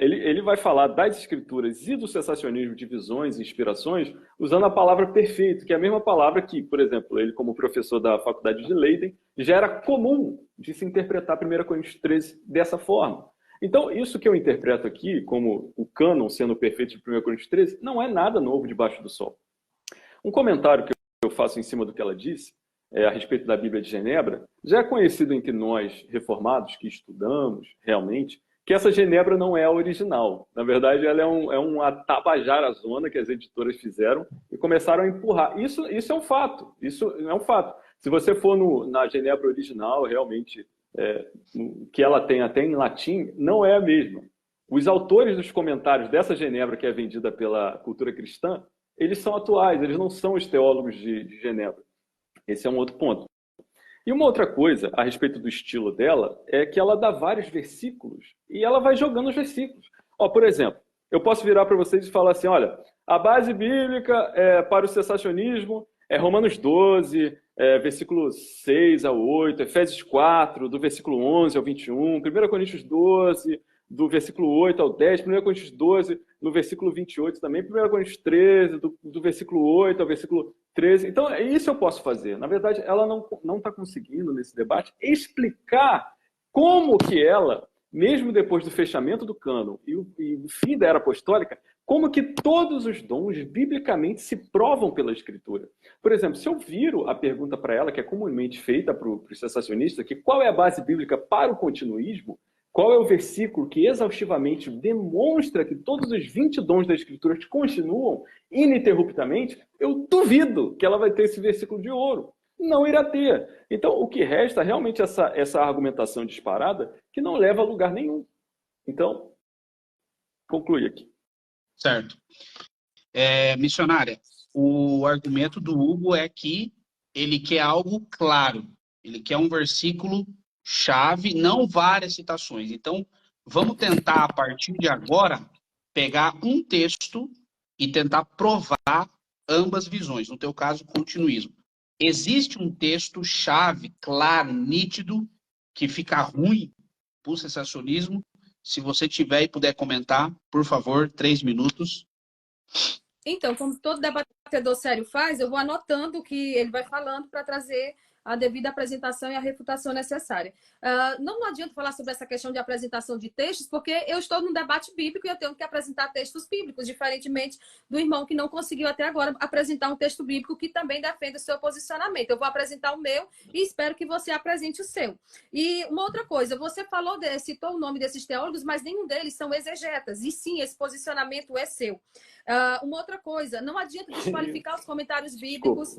ele vai falar das Escrituras e do cessacionismo de visões e inspirações usando a palavra perfeito, que é a mesma palavra que, por exemplo, ele, como professor da Faculdade de Leiden, já era comum de se interpretar 1 Coríntios 13 dessa forma. Então, isso que eu interpreto aqui, como o cânon sendo perfeito de 1 Coríntios 13, não é nada novo debaixo do sol. Um comentário que eu faço em cima do que ela disse, a respeito da Bíblia de Genebra, já é conhecido entre nós reformados que estudamos realmente, que essa Genebra não é a original. Na verdade, ela é uma tabajara zona que as editoras fizeram e começaram a empurrar. Isso é um fato. Isso é um fato. Se você for na Genebra original, realmente, que ela tem até em latim, não é a mesma. Os autores dos comentários dessa Genebra, que é vendida pela cultura cristã, eles são atuais, eles não são os teólogos de Genebra. Esse é um outro ponto. E uma outra coisa a respeito do estilo dela é que ela dá vários versículos e ela vai jogando os versículos. Ó, por exemplo, eu posso virar para vocês e falar assim, olha, a base bíblica para o cessacionismo é Romanos 12, versículo 6 ao 8, Efésios 4, do versículo 11 ao 21, 1 Coríntios 12, do versículo 8 ao 10, 1 Coríntios 12, no versículo 28 também, 1 Coríntios 13, do versículo 8 ao versículo 13. Então, isso eu posso fazer. Na verdade, ela não está conseguindo, nesse debate, explicar como que ela, mesmo depois do fechamento do cânon e o fim da era apostólica, como que todos os dons, biblicamente, se provam pela Escritura. Por exemplo, se eu viro a pergunta para ela, que é comumente feita para os cessacionistas, que qual é a base bíblica para o continuismo, qual é o versículo que exaustivamente demonstra que todos os 20 dons da Escritura continuam ininterruptamente, eu duvido que ela vai ter esse versículo de ouro. Não irá ter. Então, o que resta realmente essa argumentação disparada que não leva a lugar nenhum. Então, conclui aqui. Certo. Missionária, o argumento do Hugo é que ele quer algo claro. Ele quer um versículo chave, não várias citações. Então, vamos tentar, a partir de agora, pegar um texto e tentar provar ambas visões. No teu caso, continuismo. Existe um texto chave, claro, nítido, que fica ruim para o cessacionismo? Se você tiver e puder comentar, por favor, 3 minutos. Então, como todo debatedor sério faz, eu vou anotando o que ele vai falando para trazer a devida apresentação e a refutação necessária. Não adianta falar sobre essa questão de apresentação de textos, porque eu estou num debate bíblico e eu tenho que apresentar textos bíblicos, diferentemente do irmão que não conseguiu até agora apresentar um texto bíblico que também defende o seu posicionamento. Eu vou apresentar o meu e espero que você apresente o seu. E uma outra coisa, você citou o nome desses teólogos, mas nenhum deles são exegetas, e sim, esse posicionamento é seu. Uma outra coisa, não adianta desqualificar os comentários bíblicos,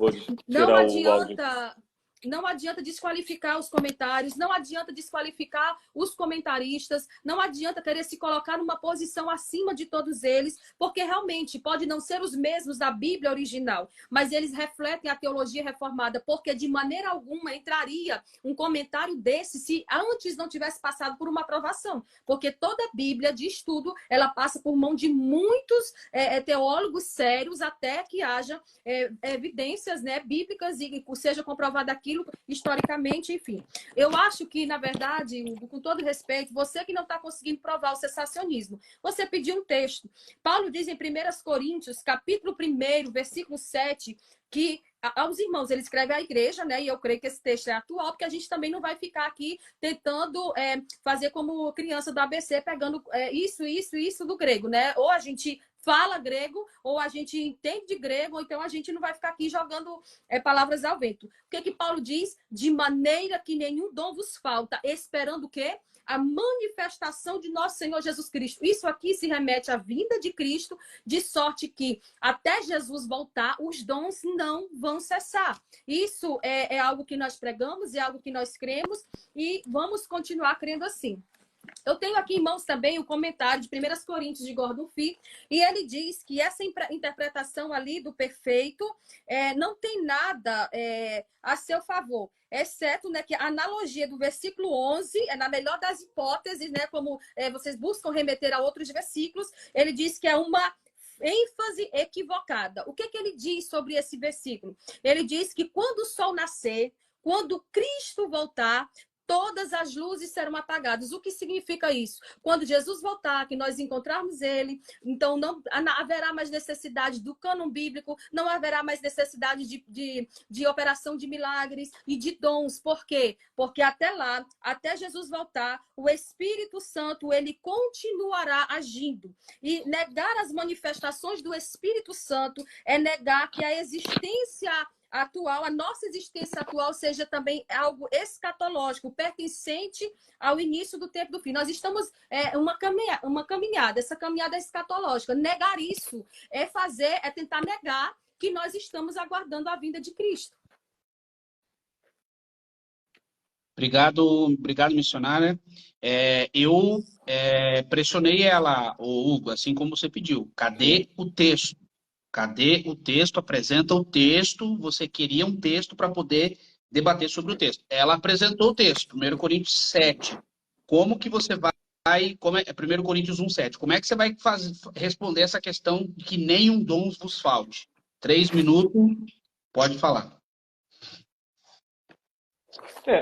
não adianta desqualificar os comentários, não adianta desqualificar os comentaristas, não adianta querer se colocar numa posição acima de todos eles, porque realmente pode não ser os mesmos da Bíblia original, mas eles refletem a teologia reformada, porque de maneira alguma entraria um comentário desse se antes não tivesse passado por uma aprovação, porque toda a Bíblia de estudo, ela passa por mão de muitos teólogos sérios até que haja evidências, né, bíblicas e seja comprovado aquilo historicamente, enfim. Eu acho que, na verdade, com todo respeito, você que não está conseguindo provar o cessacionismo, você pediu um texto. Paulo diz em 1 Coríntios, capítulo 1, versículo 7, que aos irmãos, ele escreve à igreja, né? E eu creio que esse texto é atual, porque a gente também não vai ficar aqui tentando fazer como criança do ABC, pegando isso do grego, né? Ou a gente fala grego, ou a gente entende de grego, ou então a gente não vai ficar aqui jogando palavras ao vento. O que Paulo diz? De maneira que nenhum dom vos falta, esperando o quê? A manifestação de nosso Senhor Jesus Cristo. Isso aqui se remete à vinda de Cristo, de sorte que até Jesus voltar, os dons não vão cessar. Isso é algo que nós pregamos, é algo que nós cremos e vamos continuar crendo assim. Eu tenho aqui em mãos também o comentário de 1 Coríntios de Gordon Fee, e ele diz que essa interpretação ali do perfeito não tem nada a seu favor, exceto, né, que a analogia do versículo 11 é na melhor das hipóteses, né, como vocês buscam remeter a outros versículos, ele diz que é uma ênfase equivocada. O que ele diz sobre esse versículo? Ele diz que quando o sol nascer, quando Cristo voltar, todas as luzes serão apagadas. O que significa isso? Quando Jesus voltar, que nós encontrarmos ele, então não haverá mais necessidade do cânon bíblico, não haverá mais necessidade de operação de milagres e de dons. Por quê? Porque até lá, até Jesus voltar, o Espírito Santo, ele continuará agindo. E negar as manifestações do Espírito Santo é negar que a existência atual, a nossa existência atual seja também algo escatológico, pertencente ao início do tempo do fim. Nós estamos uma caminhada, essa caminhada é escatológica. Negar isso é tentar negar que nós estamos aguardando a vinda de Cristo. Obrigado, missionária. Eu pressionei ela, Hugo, assim como você pediu. Cadê o texto? Cadê o texto? Apresenta o texto. Você queria um texto para poder debater sobre o texto. Ela apresentou o texto, 1 Coríntios 7. Como que você vai... 1 Coríntios 1,7. Como é que você vai responder essa questão de que nenhum dom vos falte? 3 minutos, pode falar.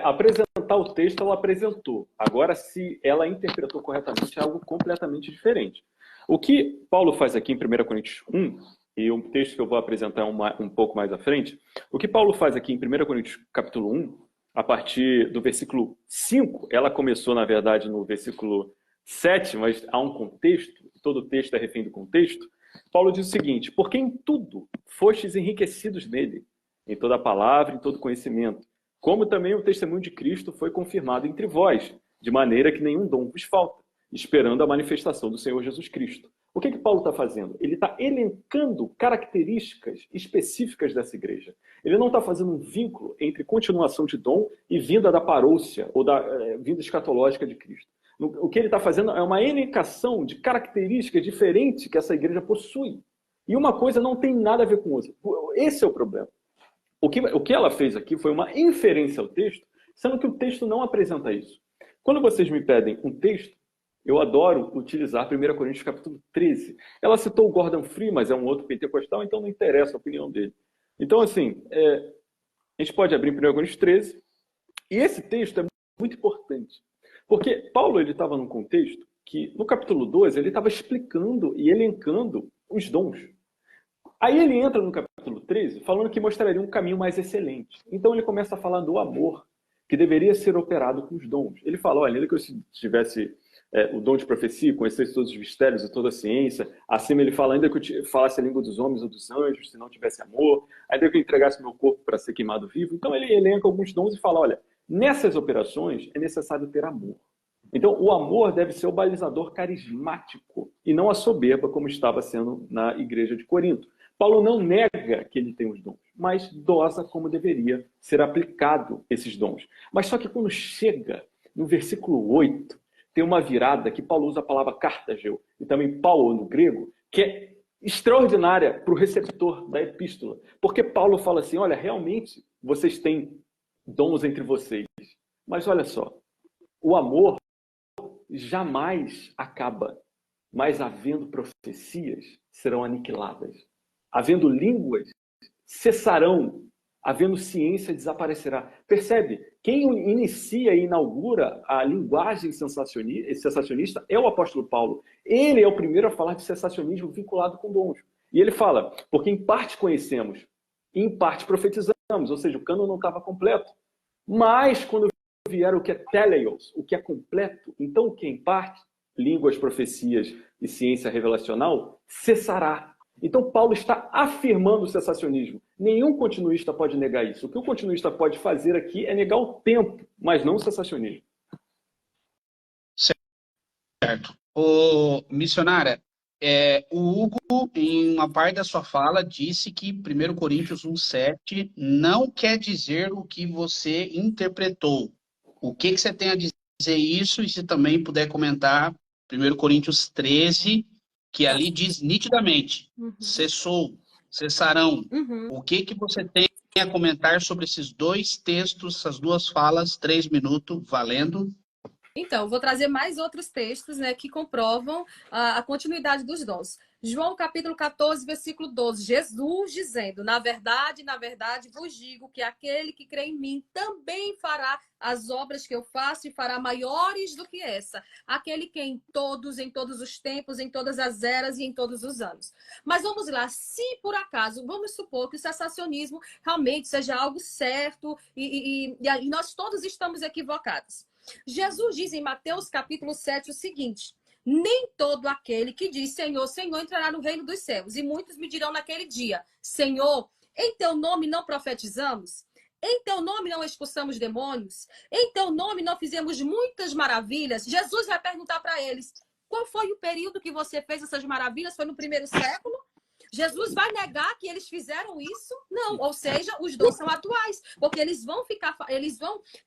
Apresentar o texto, ela apresentou. Agora, se ela interpretou corretamente, é algo completamente diferente. O que Paulo faz aqui em 1 Coríntios 1, e o texto que eu vou apresentar um pouco mais à frente, o que Paulo faz aqui em 1 Coríntios capítulo 1, a partir do versículo 5, ela começou, na verdade, no versículo 7, mas há um contexto, todo o texto é refém do contexto. Paulo diz o seguinte: porque em tudo fostes enriquecidos nele, em toda a palavra, em todo conhecimento, como também o testemunho de Cristo foi confirmado entre vós, de maneira que nenhum dom vos falta, esperando a manifestação do Senhor Jesus Cristo. O que Paulo está fazendo? Ele está elencando características específicas dessa igreja. Ele não está fazendo um vínculo entre continuação de dom e vinda da parousia, ou da vinda escatológica de Cristo. O que ele está fazendo é uma elencação de características diferentes que essa igreja possui. E uma coisa não tem nada a ver com outra. Esse é o problema. O que ela fez aqui foi uma inferência ao texto, sendo que o texto não apresenta isso. Quando vocês me pedem um texto, eu adoro utilizar 1 Coríntios capítulo 13. Ela citou o Gordon Free, mas é um outro pentecostal, então não interessa a opinião dele. Então, assim, a gente pode abrir 1 Coríntios 13, e esse texto é muito importante. Porque Paulo estava num contexto que, no capítulo 12, ele estava explicando e elencando os dons. Aí ele entra no capítulo 13 falando que mostraria um caminho mais excelente. Então ele começa a falar do amor, que deveria ser operado com os dons. Ele fala, olha, ainda que eu tivesse o dom de profecia, conhecesse todos os mistérios e toda a ciência, acima ele fala, ainda que eu falasse a língua dos homens ou dos anjos, se não tivesse amor, ainda que eu entregasse meu corpo para ser queimado vivo. Então ele elenca alguns dons e fala, olha, nessas operações é necessário ter amor. Então, o amor deve ser o balizador carismático e não a soberba, como estava sendo na igreja de Corinto. Paulo não nega que ele tem os dons, mas dosa como deveria ser aplicado esses dons. Mas só que quando chega no versículo 8, tem uma virada que Paulo usa a palavra cartageu, e também Paulo no grego, que é extraordinária para o receptor da epístola. Porque Paulo fala assim, olha, realmente vocês têm dons entre vocês, mas olha só, o amor jamais acaba, mas havendo profecias, serão aniquiladas. Havendo línguas, cessarão. Havendo ciência, desaparecerá. Percebe? Quem inicia e inaugura a linguagem sensacionista é o apóstolo Paulo. Ele é o primeiro a falar de sensacionismo vinculado com dons. E ele fala, porque em parte conhecemos, em parte profetizamos, ou seja, o cânon não estava completo. Mas quando vier o que é teleios, o que é completo, então o que é em parte, línguas, profecias e ciência revelacional, cessará. Então Paulo está afirmando o cessacionismo. Nenhum continuista pode negar isso. O que o continuista pode fazer aqui é negar o tempo, mas não o cessacionismo. Certo. Missionária, o Hugo, em uma parte da sua fala, disse que 1 Coríntios 1,7 não quer dizer o que você interpretou. O que você tem a dizer isso? E se também puder comentar 1 Coríntios 13, que ali diz nitidamente, cessarão. O que você tem a comentar sobre esses dois textos, essas duas falas, 3 minutos, valendo? Então, vou trazer mais outros textos, né, que comprovam a continuidade dos dons. João capítulo 14, versículo 12. Jesus dizendo, na verdade, vos digo que aquele que crê em mim também fará as obras que eu faço e fará maiores do que essa. Aquele que em todos os tempos, em todas as eras e em todos os anos. Mas vamos lá, se por acaso, vamos supor que o cessacionismo realmente seja algo certo e nós todos estamos equivocados. Jesus diz em Mateus capítulo 7 o seguinte, nem todo aquele que diz Senhor, Senhor entrará no reino dos céus. E muitos me dirão naquele dia, Senhor, em teu nome não profetizamos? Em teu nome não expulsamos demônios? Em teu nome não fizemos muitas maravilhas? Jesus vai perguntar para eles, qual foi o período que você fez essas maravilhas? Foi no primeiro século? Jesus vai negar que eles fizeram isso? Não, ou seja, os dons são atuais, porque eles vão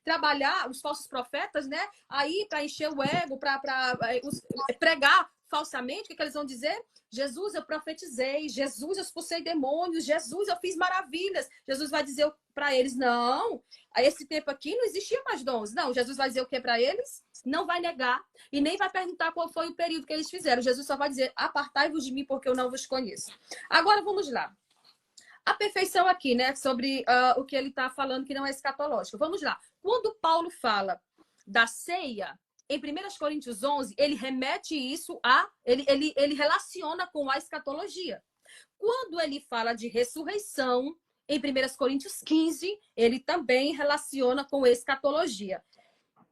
trabalhar os falsos profetas, né? Aí para encher o ego, para pregar falsamente, o que, que eles vão dizer? Jesus, eu profetizei. Jesus, eu expulsei demônios. Jesus, eu fiz maravilhas. Jesus vai dizer para eles, não, a esse tempo aqui não existia mais dons. Não, Jesus vai dizer o que para eles? Não vai negar e nem vai perguntar qual foi o período que eles fizeram. Jesus só vai dizer, apartai-vos de mim porque eu não vos conheço. Agora, vamos lá. A perfeição aqui, né, sobre o que ele está falando que não é escatológico. Vamos lá. Quando Paulo fala da ceia, em 1 Coríntios 11, ele remete isso ele relaciona com a escatologia. Quando ele fala de ressurreição, em 1 Coríntios 15, ele também relaciona com escatologia.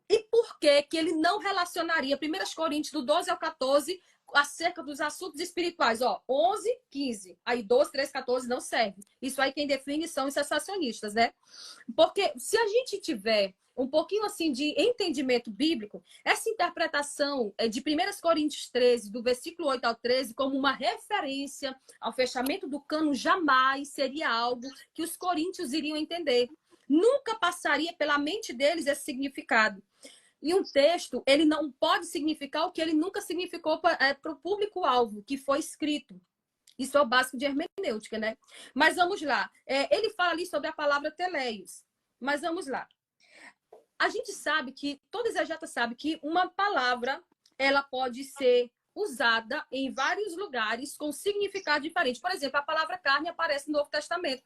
E por que que ele não relacionaria 1 Coríntios do 12 ao 14 acerca dos assuntos espirituais? 11, 15. Aí 12, 13, 14 não serve. Isso aí quem define são os sensacionistas, né? Porque se a gente tiver um pouquinho assim de entendimento bíblico, essa interpretação de 1 Coríntios 13, do versículo 8 ao 13, como uma referência ao fechamento do cano, jamais seria algo que os coríntios iriam entender. Nunca passaria pela mente deles esse significado. E um texto, ele não pode significar o que ele nunca significou para o público-alvo, que foi escrito. Isso é o básico de hermenêutica, né? Mas vamos lá. Ele fala ali sobre a palavra teleios. Mas vamos lá. A gente sabe que, todo exegeta sabe que uma palavra, ela pode ser usada em vários lugares com significado diferente. Por exemplo, a palavra carne aparece no Novo Testamento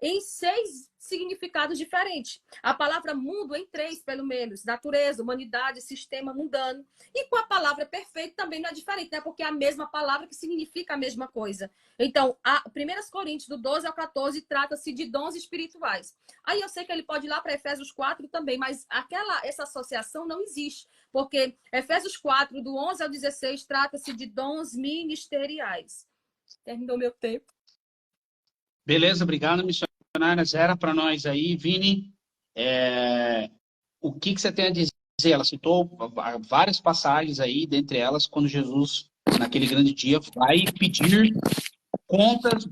em 6 significados diferentes. A palavra mundo em 3, pelo menos. Natureza, humanidade, sistema mundano. E com a palavra perfeito também não é diferente, né? Porque é a mesma palavra que significa a mesma coisa. Então, 1 Coríntios, do 12 ao 14, trata-se de dons espirituais. Aí eu sei que ele pode ir lá para Efésios 4 também, mas essa associação não existe. Porque Efésios 4, do 11 ao 16, trata-se de dons ministeriais. Terminou meu tempo. Beleza, obrigado, missionária. Zera para nós aí, Vini. O que você tem a dizer? Ela citou várias passagens aí, dentre elas, quando Jesus, naquele grande dia, vai pedir contas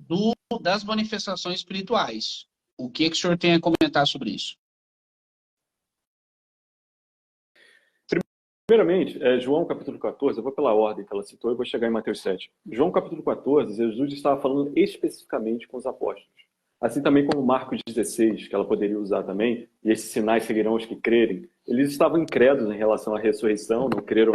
das manifestações espirituais. O que o senhor tem a comentar sobre isso? Primeiramente, João capítulo 14, eu vou pela ordem que ela citou, eu vou chegar em Mateus 7. João capítulo 14, Jesus estava falando especificamente com os apóstolos. Assim também como Marcos 16, que ela poderia usar também, e esses sinais seguirão os que crerem. Eles estavam incrédulos em relação à ressurreição, não creram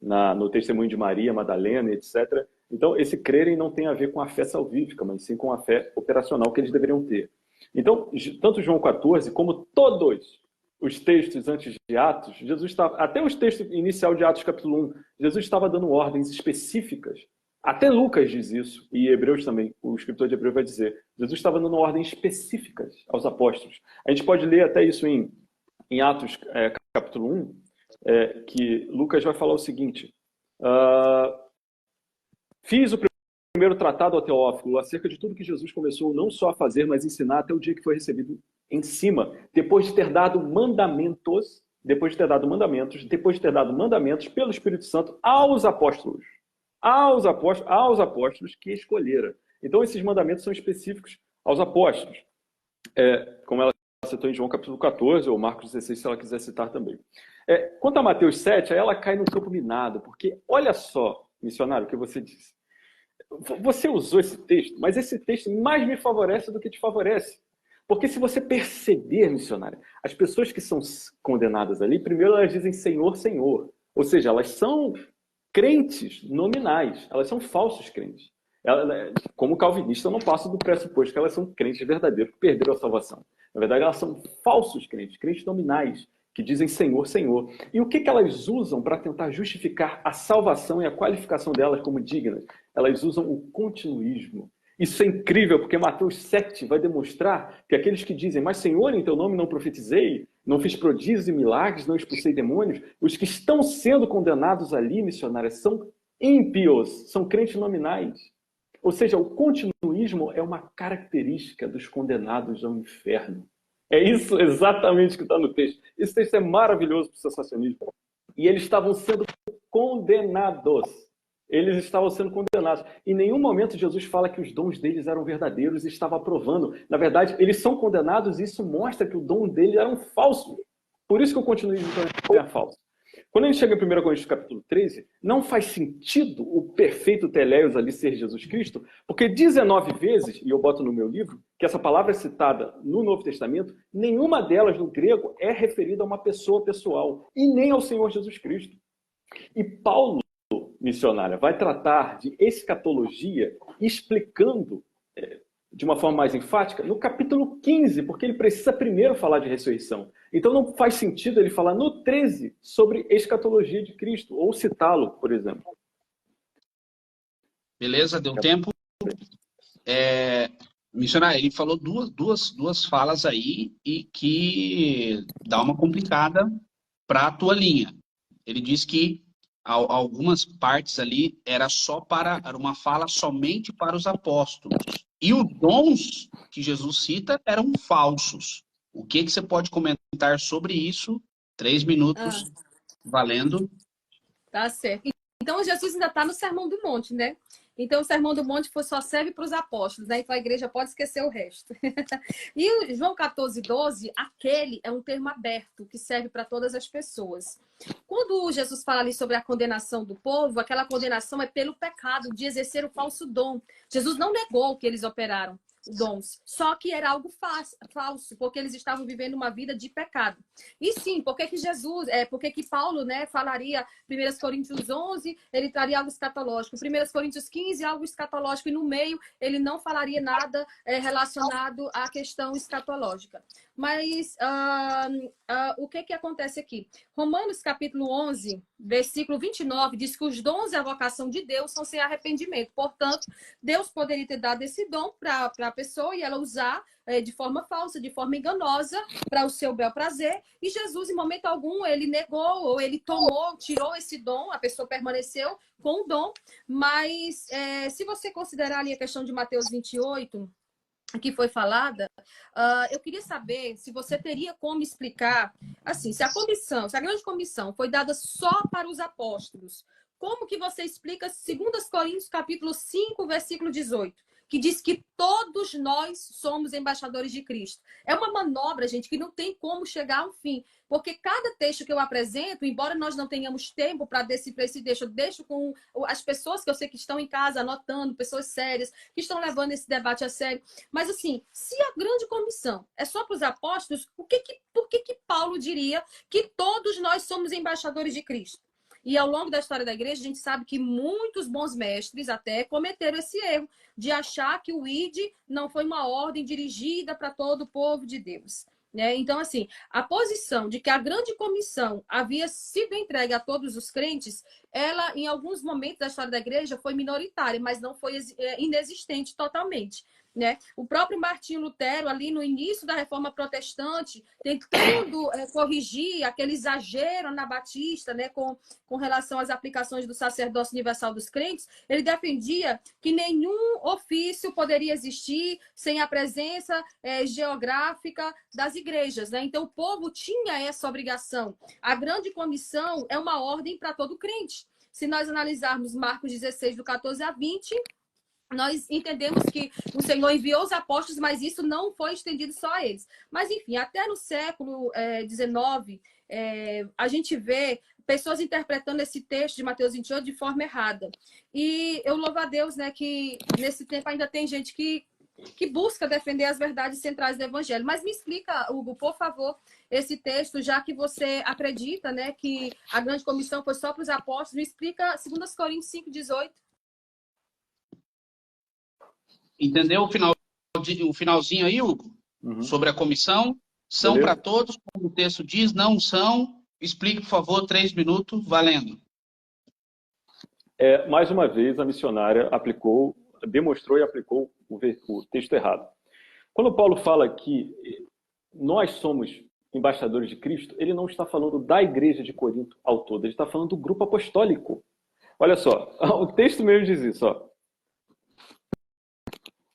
no testemunho de Maria, Madalena, etc. Então, esse crerem não tem a ver com a fé salvífica, mas sim com a fé operacional que eles deveriam ter. Então, tanto João 14 como todos os textos antes de Atos, Jesus estava, até os textos inicial de Atos capítulo 1, Jesus estava dando ordens específicas. Até Lucas diz isso, e Hebreus também, o escritor de Hebreus vai dizer. Jesus estava dando ordens específicas aos apóstolos. A gente pode ler até isso em Atos capítulo 1, que Lucas vai falar o seguinte: fiz o primeiro tratado ao Teófilo acerca de tudo que Jesus começou não só a fazer, mas ensinar até o dia que foi recebido em cima, depois de ter dado mandamentos pelo Espírito Santo aos apóstolos que escolheram. Então, esses mandamentos são específicos aos apóstolos. Como ela citou em João capítulo 14, ou Marcos 16, se ela quiser citar também. Quanto a Mateus 7, aí ela cai no campo minado, porque olha só, missionário, o que você disse. Você usou esse texto, mas esse texto mais me favorece do que te favorece. Porque se você perceber, missionária, as pessoas que são condenadas ali, primeiro elas dizem Senhor, Senhor. Ou seja, elas são crentes nominais, elas são falsos crentes. Como calvinista, eu não passo do pressuposto que elas são crentes verdadeiros que perderam a salvação. Na verdade, elas são falsos crentes, crentes nominais, que dizem Senhor, Senhor. E o que elas usam para tentar justificar a salvação e a qualificação delas como dignas? Elas usam o continuismo. Isso é incrível, porque Mateus 7 vai demonstrar que aqueles que dizem, mas Senhor, em teu nome não profetizei, não fiz prodígios e milagres, não expulsei demônios, os que estão sendo condenados ali, missionários, são ímpios, são crentes nominais. Ou seja, o continuismo é uma característica dos condenados ao inferno. É isso exatamente que está no texto. Esse texto é maravilhoso para o sensacionismo. E eles estavam sendo condenados. Eles estavam sendo condenados. Em nenhum momento Jesus fala que os dons deles eram verdadeiros e estava aprovando. Na verdade, eles são condenados e isso mostra que o dom deles era um falso. Por isso que o continuismo também é falso. Quando a gente chega em 1 Coríntios capítulo 13, não faz sentido o perfeito teleios ali ser Jesus Cristo, porque 19 vezes, e eu boto no meu livro, que essa palavra é citada no Novo Testamento, nenhuma delas no grego é referida a uma pessoa pessoal, e nem ao Senhor Jesus Cristo. E Paulo, missionária, vai tratar de escatologia explicando de uma forma mais enfática no capítulo 15, porque ele precisa primeiro falar de ressurreição. Então não faz sentido ele falar no 13 sobre escatologia de Cristo, ou citá-lo, por exemplo. Beleza, deu tempo. Missionário, ele falou duas falas aí e que dá uma complicada para a tua linha. Ele disse que algumas partes ali era uma fala somente para os apóstolos. E os dons que Jesus cita eram falsos. O que você pode comentar sobre isso? 3 minutos, valendo. Tá certo. Então, Jesus ainda está no Sermão do Monte, né? Então, o Sermão do Monte só serve para os apóstolos, né? Então, a igreja pode esquecer o resto. E o João 14:12, aquele é um termo aberto, que serve para todas as pessoas. Quando Jesus fala ali sobre a condenação do povo, aquela condenação é pelo pecado de exercer o falso dom. Jesus não negou que eles operaram dons, só que era algo falso, porque eles estavam vivendo uma vida de pecado. E sim, por que que Paulo, né, falaria 1 Coríntios 11, ele traria algo escatológico, 1 Coríntios 15, algo escatológico, e no meio ele não falaria nada relacionado à questão escatológica. Mas o que acontece aqui? Romanos capítulo 11, versículo 29, diz que os dons e a vocação de Deus são sem arrependimento. Portanto, Deus poderia ter dado esse dom para a pessoa e ela usar de forma falsa, de forma enganosa, para o seu bel prazer. E Jesus, em momento algum, ele negou, ou ele tirou esse dom, a pessoa permaneceu com o dom. Mas se você considerar ali a questão de Mateus 28, que foi falada, eu queria saber se você teria como explicar, assim, se a grande comissão foi dada só para os apóstolos, como que você explica 2 Coríntios capítulo 5, versículo 18, que diz que todos nós somos embaixadores de Cristo? É uma manobra, gente, que não tem como chegar ao fim, porque cada texto que eu apresento, embora nós não tenhamos tempo para esse texto, eu deixo com as pessoas que eu sei que estão em casa anotando, pessoas sérias, que estão levando esse debate a sério. Mas assim, se a grande comissão é só para os apóstolos, por que Paulo diria que todos nós somos embaixadores de Cristo? E ao longo da história da igreja, a gente sabe que muitos bons mestres até cometeram esse erro de achar que o ID não foi uma ordem dirigida para todo o povo de Deus. Então, assim, a posição de que a grande comissão havia sido entregue a todos os crentes, ela, em alguns momentos da história da igreja, foi minoritária, mas não foi inexistente totalmente. O próprio Martinho Lutero, ali no início da Reforma Protestante, tentando corrigir aquele exagero anabatista, com relação às aplicações do sacerdócio universal dos crentes, ele defendia que nenhum ofício poderia existir sem a presença geográfica das igrejas. Então, o povo tinha essa obrigação. A grande comissão é uma ordem para todo crente. Se nós analisarmos Marcos 16, do 14 a 20... nós entendemos que o Senhor enviou os apóstolos, mas isso não foi estendido só a eles. Mas, enfim, até no século XIX, a gente vê pessoas interpretando esse texto de Mateus 28 de forma errada. E eu louvo a Deus, que nesse tempo ainda tem gente que busca defender as verdades centrais do Evangelho. Mas me explica, Hugo, por favor, esse texto, já que você acredita que a grande comissão foi só para os apóstolos, me explica 2 Coríntios 5:18. Entendeu o finalzinho aí, Hugo? Uhum. Sobre a comissão? São para todos, como o texto diz, não são. Explique, por favor, 3 minutos, valendo. Mais uma vez, a missionária demonstrou e aplicou o texto errado. Quando Paulo fala que nós somos embaixadores de Cristo, ele não está falando da igreja de Corinto ao todo, ele está falando do grupo apostólico. Olha só, o texto mesmo diz isso, ó.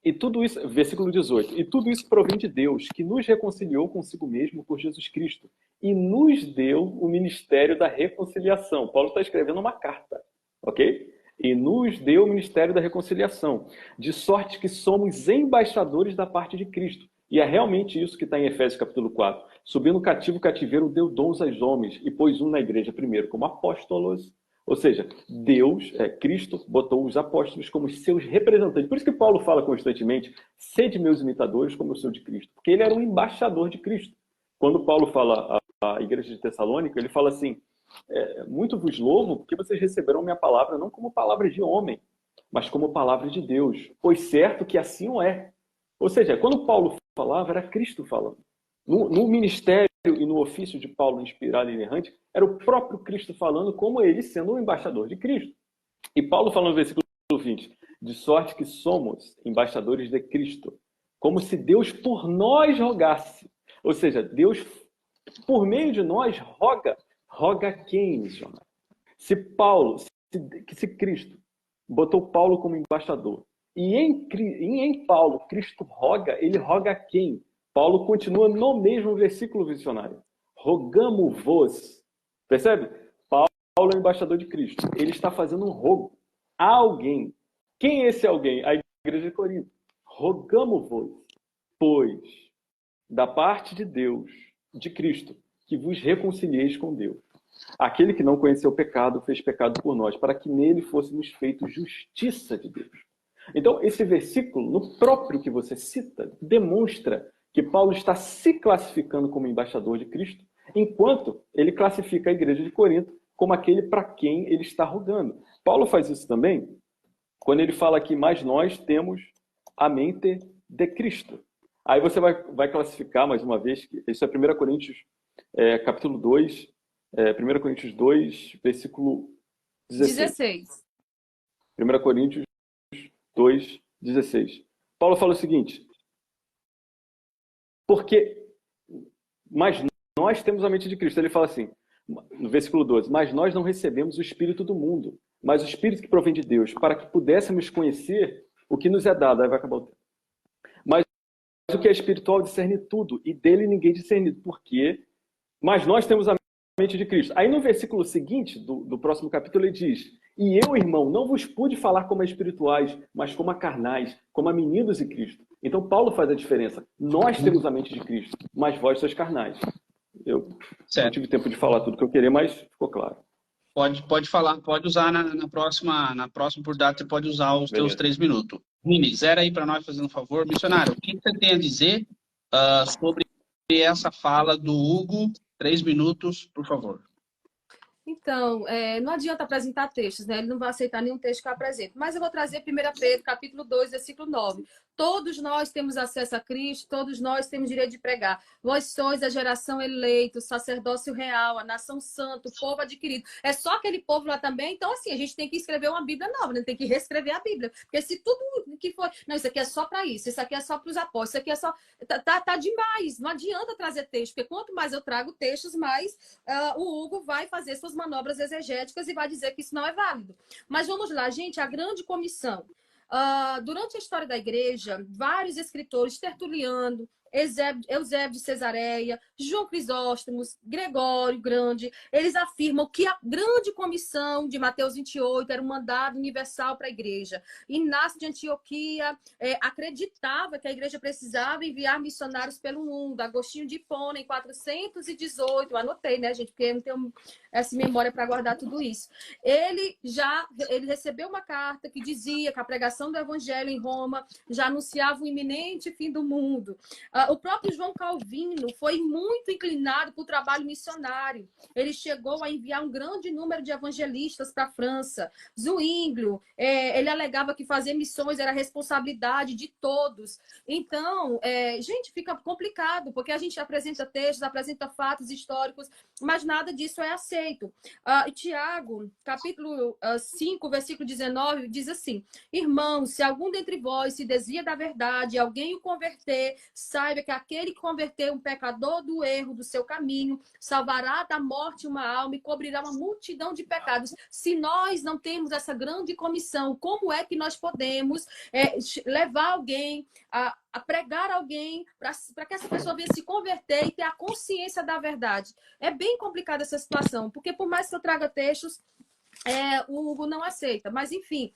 E tudo isso, versículo 18, e tudo isso provém de Deus, que nos reconciliou consigo mesmo por Jesus Cristo e nos deu o ministério da reconciliação. Paulo está escrevendo uma carta, ok? E nos deu o ministério da reconciliação, de sorte que somos embaixadores da parte de Cristo. E é realmente isso que está em Efésios capítulo 4. Subindo cativo, o cativeiro deu dons aos homens e pôs um na igreja primeiro como apóstolos. Ou seja, Deus, Cristo, botou os apóstolos como seus representantes. Por isso que Paulo fala constantemente, sede meus imitadores como eu sou de Cristo. Porque ele era um embaixador de Cristo. Quando Paulo fala à igreja de Tessalônica, ele fala assim, muito vos louvo porque vocês receberam minha palavra não como palavra de homem, mas como palavra de Deus. Pois certo que assim o é. Ou seja, quando Paulo falava, era Cristo falando. No ministério e no ofício de Paulo inspirado e errante, era o próprio Cristo falando, como ele sendo um embaixador de Cristo. E Paulo fala no versículo 20, de sorte que somos embaixadores de Cristo, como se Deus por nós rogasse. Ou seja, Deus, por meio de nós, roga quem, missionário? Se Cristo botou Paulo como embaixador, e em Paulo, Cristo roga, ele roga quem? Paulo continua no mesmo versículo missionário. Rogamo-vos. Percebe? Paulo é o embaixador de Cristo. Ele está fazendo um rogo a alguém. Quem é esse alguém? A igreja de Corinto. Rogamo-vos, pois, da parte de Deus, de Cristo, que vos reconcilieis com Deus. Aquele que não conheceu o pecado, fez pecado por nós, para que nele fôssemos feitos justiça de Deus. Então, esse versículo, no próprio que você cita, demonstra que Paulo está se classificando como embaixador de Cristo, enquanto ele classifica a igreja de Corinto como aquele para quem ele está rogando. Paulo faz isso também quando ele fala que mais nós temos a mente de Cristo. Aí você vai classificar, mais uma vez, que isso é 1 Coríntios capítulo 2, 1 Coríntios 2, versículo 16. 1 Coríntios 2, 16. Paulo fala o seguinte, porque mas nós temos a mente de Cristo. Ele fala assim, no versículo 12, mas nós não recebemos o Espírito do mundo, mas o Espírito que provém de Deus, para que pudéssemos conhecer o que nos é dado. Aí vai acabar o tempo. Mas o que é espiritual discerne tudo, e dele ninguém discerne. Por quê? Mas nós temos a mente de Cristo. Aí no versículo seguinte, do próximo capítulo, ele diz, e eu, irmão, não vos pude falar como a espirituais, mas como a carnais, como a meninos de Cristo. Então, Paulo faz a diferença. Nós temos a mente de Cristo, mas vós sois carnais. Eu não tive tempo de falar tudo que eu queria, mas ficou claro. Pode falar, pode usar na próxima por data, você pode usar os teus 3 minutos. Vini, zera aí para nós, fazendo um favor. Missionário, o que você tem a dizer sobre essa fala do Hugo? 3 minutos, por favor. Então, não adianta apresentar textos, né? Ele não vai aceitar nenhum texto que eu apresente. Mas eu vou trazer 1 Pedro, capítulo 2, versículo 9. Todos nós temos acesso a Cristo, todos nós temos direito de pregar. Vós sois a geração eleita, o sacerdócio real, a nação santa, o povo adquirido. É só aquele povo lá também. Então, assim, a gente tem que escrever uma Bíblia nova, né? Tem que reescrever a Bíblia. Porque se tudo que for... Não, isso aqui é só para isso aqui é só para os apóstolos, isso aqui é só... Tá demais. Não adianta trazer texto, porque quanto mais eu trago textos, mais o Hugo vai fazer suas manobras exegéticas e vai dizer que isso não é válido. Mas vamos lá, gente, a grande comissão. Durante a história da igreja, vários escritores, Tertuliano, Eusébio de Cesareia, João Crisóstomo, Gregório Grande, eles afirmam que a grande comissão de Mateus 28 era um mandado universal para a igreja. Inácio de Antioquia acreditava que a igreja precisava enviar missionários pelo mundo. Agostinho de Hipona, em 418, eu anotei, né, gente, porque eu não tenho essa memória para guardar tudo isso. Ele recebeu uma carta que dizia que a pregação do evangelho em Roma já anunciava o iminente fim do mundo. O próprio João Calvino foi muito inclinado para o trabalho missionário. Ele chegou a enviar um grande número de evangelistas para a França. Zwinglio, ele alegava que fazer missões era responsabilidade de todos. Então, gente, fica complicado, porque a gente apresenta textos, apresenta fatos históricos, mas nada disso é aceito. Tiago, capítulo 5, versículo 19, diz assim, irmãos, se algum dentre vós se desvia da verdade e alguém o converter, saiba que aquele que converter um pecador do erro do seu caminho, salvará da morte uma alma e cobrirá uma multidão de pecados. Se nós não temos essa grande comissão, como é que nós podemos levar alguém a pregar alguém para que essa pessoa venha se converter e ter a consciência da verdade? É bem complicada essa situação, porque por mais que eu traga textos, o Hugo não aceita. Mas, enfim,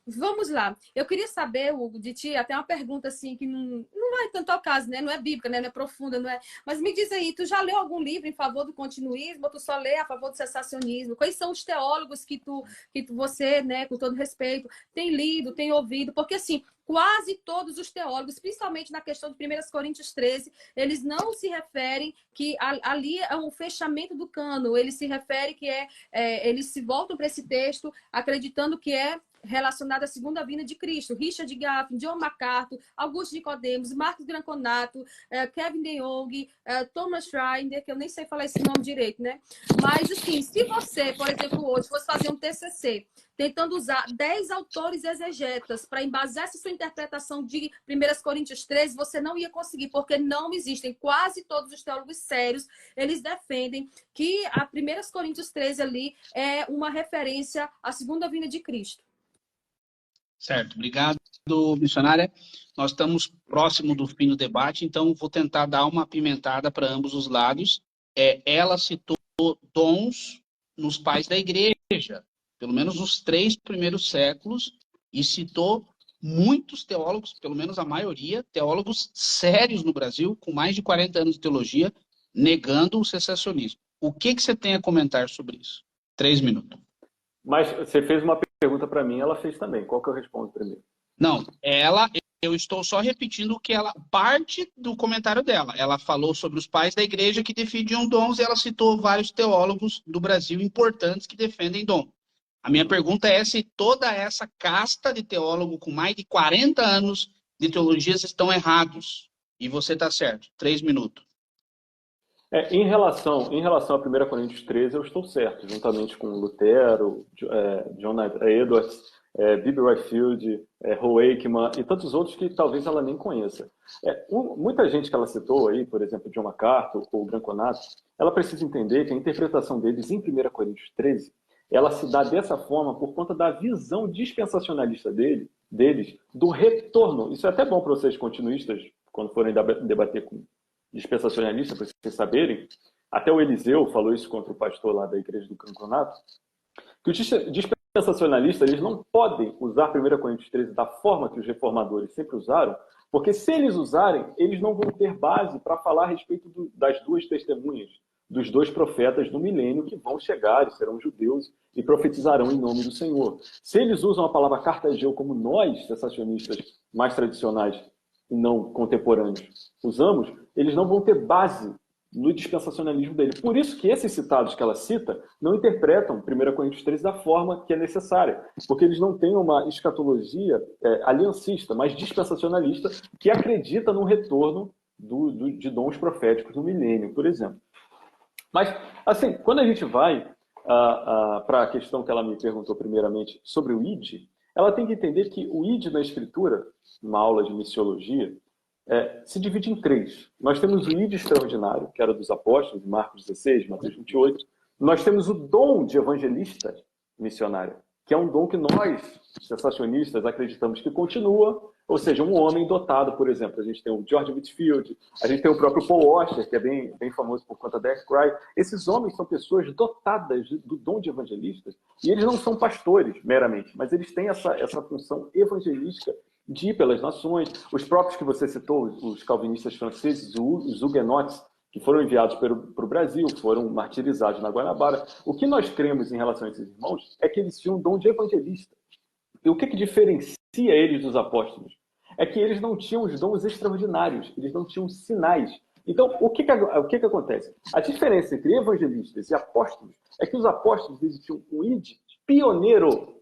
Vamos lá. Eu queria saber, Hugo, de ti, até uma pergunta assim, que não é tanto ao caso, né? Não é bíblica, né? Não é profunda, não é. Mas me diz aí, tu já leu algum livro em favor do continuismo ou tu só lê a favor do cessacionismo? Quais são os teólogos você, né, com todo respeito, tem lido, tem ouvido? Porque assim, quase todos os teólogos, principalmente na questão de 1 Coríntios 13, eles não se referem que ali é um fechamento do cano, eles se referem que eles se voltam para esse texto acreditando que é relacionado à segunda vinda de Cristo. Richard Gaffin, John MacArthur, Augusto Nicodemos, Marcos Granconato, Kevin DeYoung, Thomas Schreiner, que eu nem sei falar esse nome direito, né? Mas, assim, se você, por exemplo, hoje fosse fazer um TCC, tentando usar 10 autores exegetas para embasar essa sua interpretação de 1 Coríntios 13, você não ia conseguir, porque não existem. Quase todos os teólogos sérios, eles defendem que a 1 Coríntios 13 ali é uma referência à segunda vinda de Cristo. Certo, obrigado, missionária. Nós estamos próximo do fim do debate, então vou tentar dar uma apimentada para ambos os lados. Ela citou dons nos pais da igreja, pelo menos nos 3 primeiros séculos, e citou muitos teólogos, pelo menos a maioria, teólogos sérios no Brasil, com mais de 40 anos de teologia, negando o cessacionismo. O que você tem a comentar sobre isso? 3 minutos. Mas você fez uma pergunta para mim, ela fez também. Qual que eu respondo primeiro? Não, eu estou só repetindo o que parte do comentário dela. Ela falou sobre os pais da igreja que defendiam dons e ela citou vários teólogos do Brasil importantes que defendem dom. A minha pergunta é se toda essa casta de teólogo com mais de 40 anos de teologias estão errados. E você está certo. 3 minutos. Em relação a 1 Coríntios 13, eu estou certo, juntamente com Lutero, John Edwards, Bibi Whitefield, Roy Aikman e tantos outros que talvez ela nem conheça. Muita gente que ela citou aí, por exemplo, John MacArthur ou Granconato, ela precisa entender que a interpretação deles em 1 Coríntios 13, ela se dá dessa forma por conta da visão dispensacionalista deles do retorno. Isso é até bom para vocês continuistas, quando forem debater com dispensacionalista, para vocês saberem, até o Eliseu falou isso contra o pastor lá da igreja do Granconato, que os dispensacionalistas eles não podem usar 1 Coríntios 13 da forma que os reformadores sempre usaram, porque se eles usarem, eles não vão ter base para falar a respeito das 2 testemunhas, dos 2 profetas do milênio que vão chegar e serão judeus e profetizarão em nome do Senhor. Se eles usam a palavra cartageu como nós, sensacionistas mais tradicionais e não contemporâneos, usamos, eles não vão ter base no dispensacionalismo dele. Por isso que esses citados que ela cita não interpretam 1 Coríntios 13 da forma que é necessária, porque eles não têm uma escatologia aliancista, mas dispensacionalista, que acredita no retorno de dons proféticos no milênio, por exemplo. Mas, assim, quando a gente vai para a questão que ela me perguntou primeiramente sobre o ID, ela tem que entender que o ID na Escritura, numa aula de missiologia, se divide em 3. Nós temos o ID extraordinário, que era dos apóstolos, Marcos 16, Mateus 28. Nós temos o dom de evangelista missionário, que é um dom que nós, sensacionistas, acreditamos que continua, ou seja, um homem dotado, por exemplo. A gente tem o George Whitefield, a gente tem o próprio Paul Washer, que é bem famoso por conta da Cry. Esses homens são pessoas dotadas do dom de evangelistas, e eles não são pastores, meramente, mas eles têm essa função evangelística de ir pelas nações. Os próprios que você citou, os calvinistas franceses, os huguenotes, que foram enviados para o Brasil, foram martirizados na Guanabara. O que nós cremos em relação a esses irmãos é que eles tinham um dom de evangelista. E o que diferencia eles dos apóstolos? É que eles não tinham os dons extraordinários, eles não tinham sinais. Então, o que acontece? A diferença entre evangelistas e apóstolos é que os apóstolos eles tinham um id pioneiro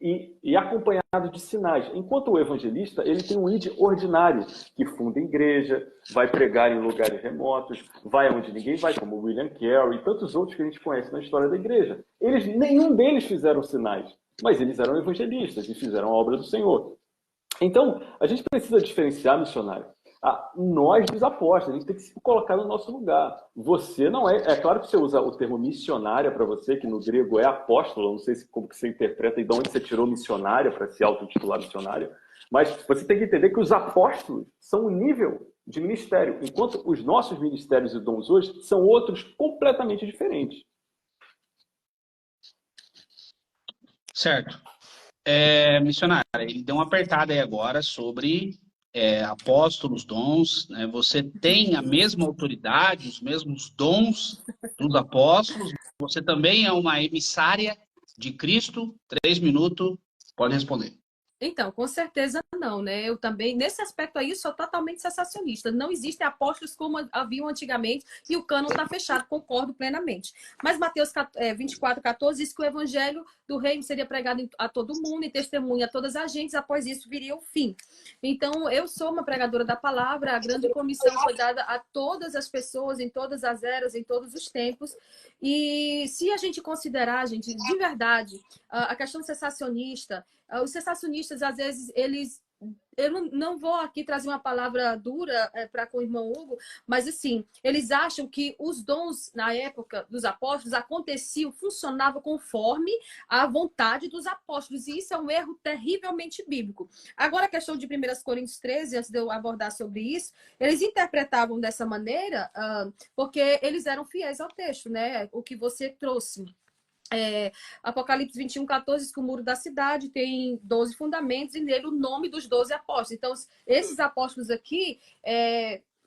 e acompanhado de sinais. Enquanto o evangelista, ele tem um id ordinário, que funda igreja, vai pregar em lugares remotos, vai onde ninguém vai, como William Carey e tantos outros que a gente conhece na história da igreja. Nenhum deles fizeram sinais, mas eles eram evangelistas e fizeram a obra do Senhor. Então, a gente precisa diferenciar, missionário, nós dos apóstolos, a gente tem que se colocar no nosso lugar. Você não é... É claro que você usa o termo missionária para você, que no grego é apóstolo, não sei como que você interpreta e de onde você tirou missionária para se autotitular missionário, mas você tem que entender que os apóstolos são um nível de ministério, enquanto os nossos ministérios e dons hoje são outros completamente diferentes. Certo. Missionária, ele deu uma apertada aí agora sobre apóstolos, dons, né? Você tem a mesma autoridade, os mesmos dons dos apóstolos, você também é uma emissária de Cristo? 3 minutos, pode responder. Então, com certeza não, né? Eu também, nesse aspecto aí, sou totalmente sensacionista. Não existem apóstolos como haviam antigamente e o cânon está fechado, concordo plenamente. Mas Mateus 24:14 diz que o evangelho do reino seria pregado a todo mundo e testemunha a todas as gentes, após isso viria o fim. Então, eu sou uma pregadora da palavra, a grande comissão foi dada a todas as pessoas, em todas as eras, em todos os tempos. E se a gente considerar, gente, de verdade, a questão sensacionista, os sensacionistas, às vezes, eles... Eu não vou aqui trazer uma palavra dura para com o irmão Hugo, mas assim, eles acham que os dons na época dos apóstolos aconteciam, funcionavam conforme a vontade dos apóstolos, e isso é um erro terrivelmente bíblico. Agora, a questão de 1 Coríntios 13, antes de eu abordar sobre isso, eles interpretavam dessa maneira porque eles eram fiéis ao texto, né? O que você trouxe. Apocalipse 21:14 diz que o muro da cidade tem 12 fundamentos e nele o nome dos 12 apóstolos. Então, esses apóstolos aqui,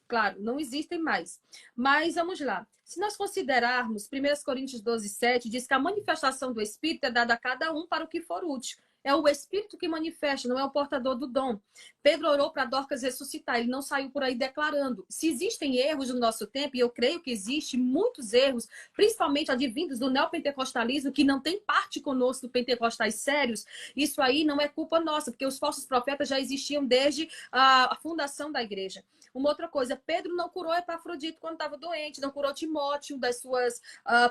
claro, não existem mais. Mas vamos lá. Se nós considerarmos 1 Coríntios 12:7, diz que a manifestação do Espírito é dada a cada um para o que for útil. É o Espírito que manifesta, não é o portador do dom. Pedro orou para Dorcas ressuscitar, ele não saiu por aí declarando. Se existem erros no nosso tempo, e eu creio que existem muitos erros, principalmente advindos do neopentecostalismo, que não tem parte conosco do pentecostais sérios, isso aí não é culpa nossa, porque os falsos profetas já existiam desde a fundação da igreja. Uma outra coisa, Pedro não curou Epafrodito quando estava doente, não curou Timóteo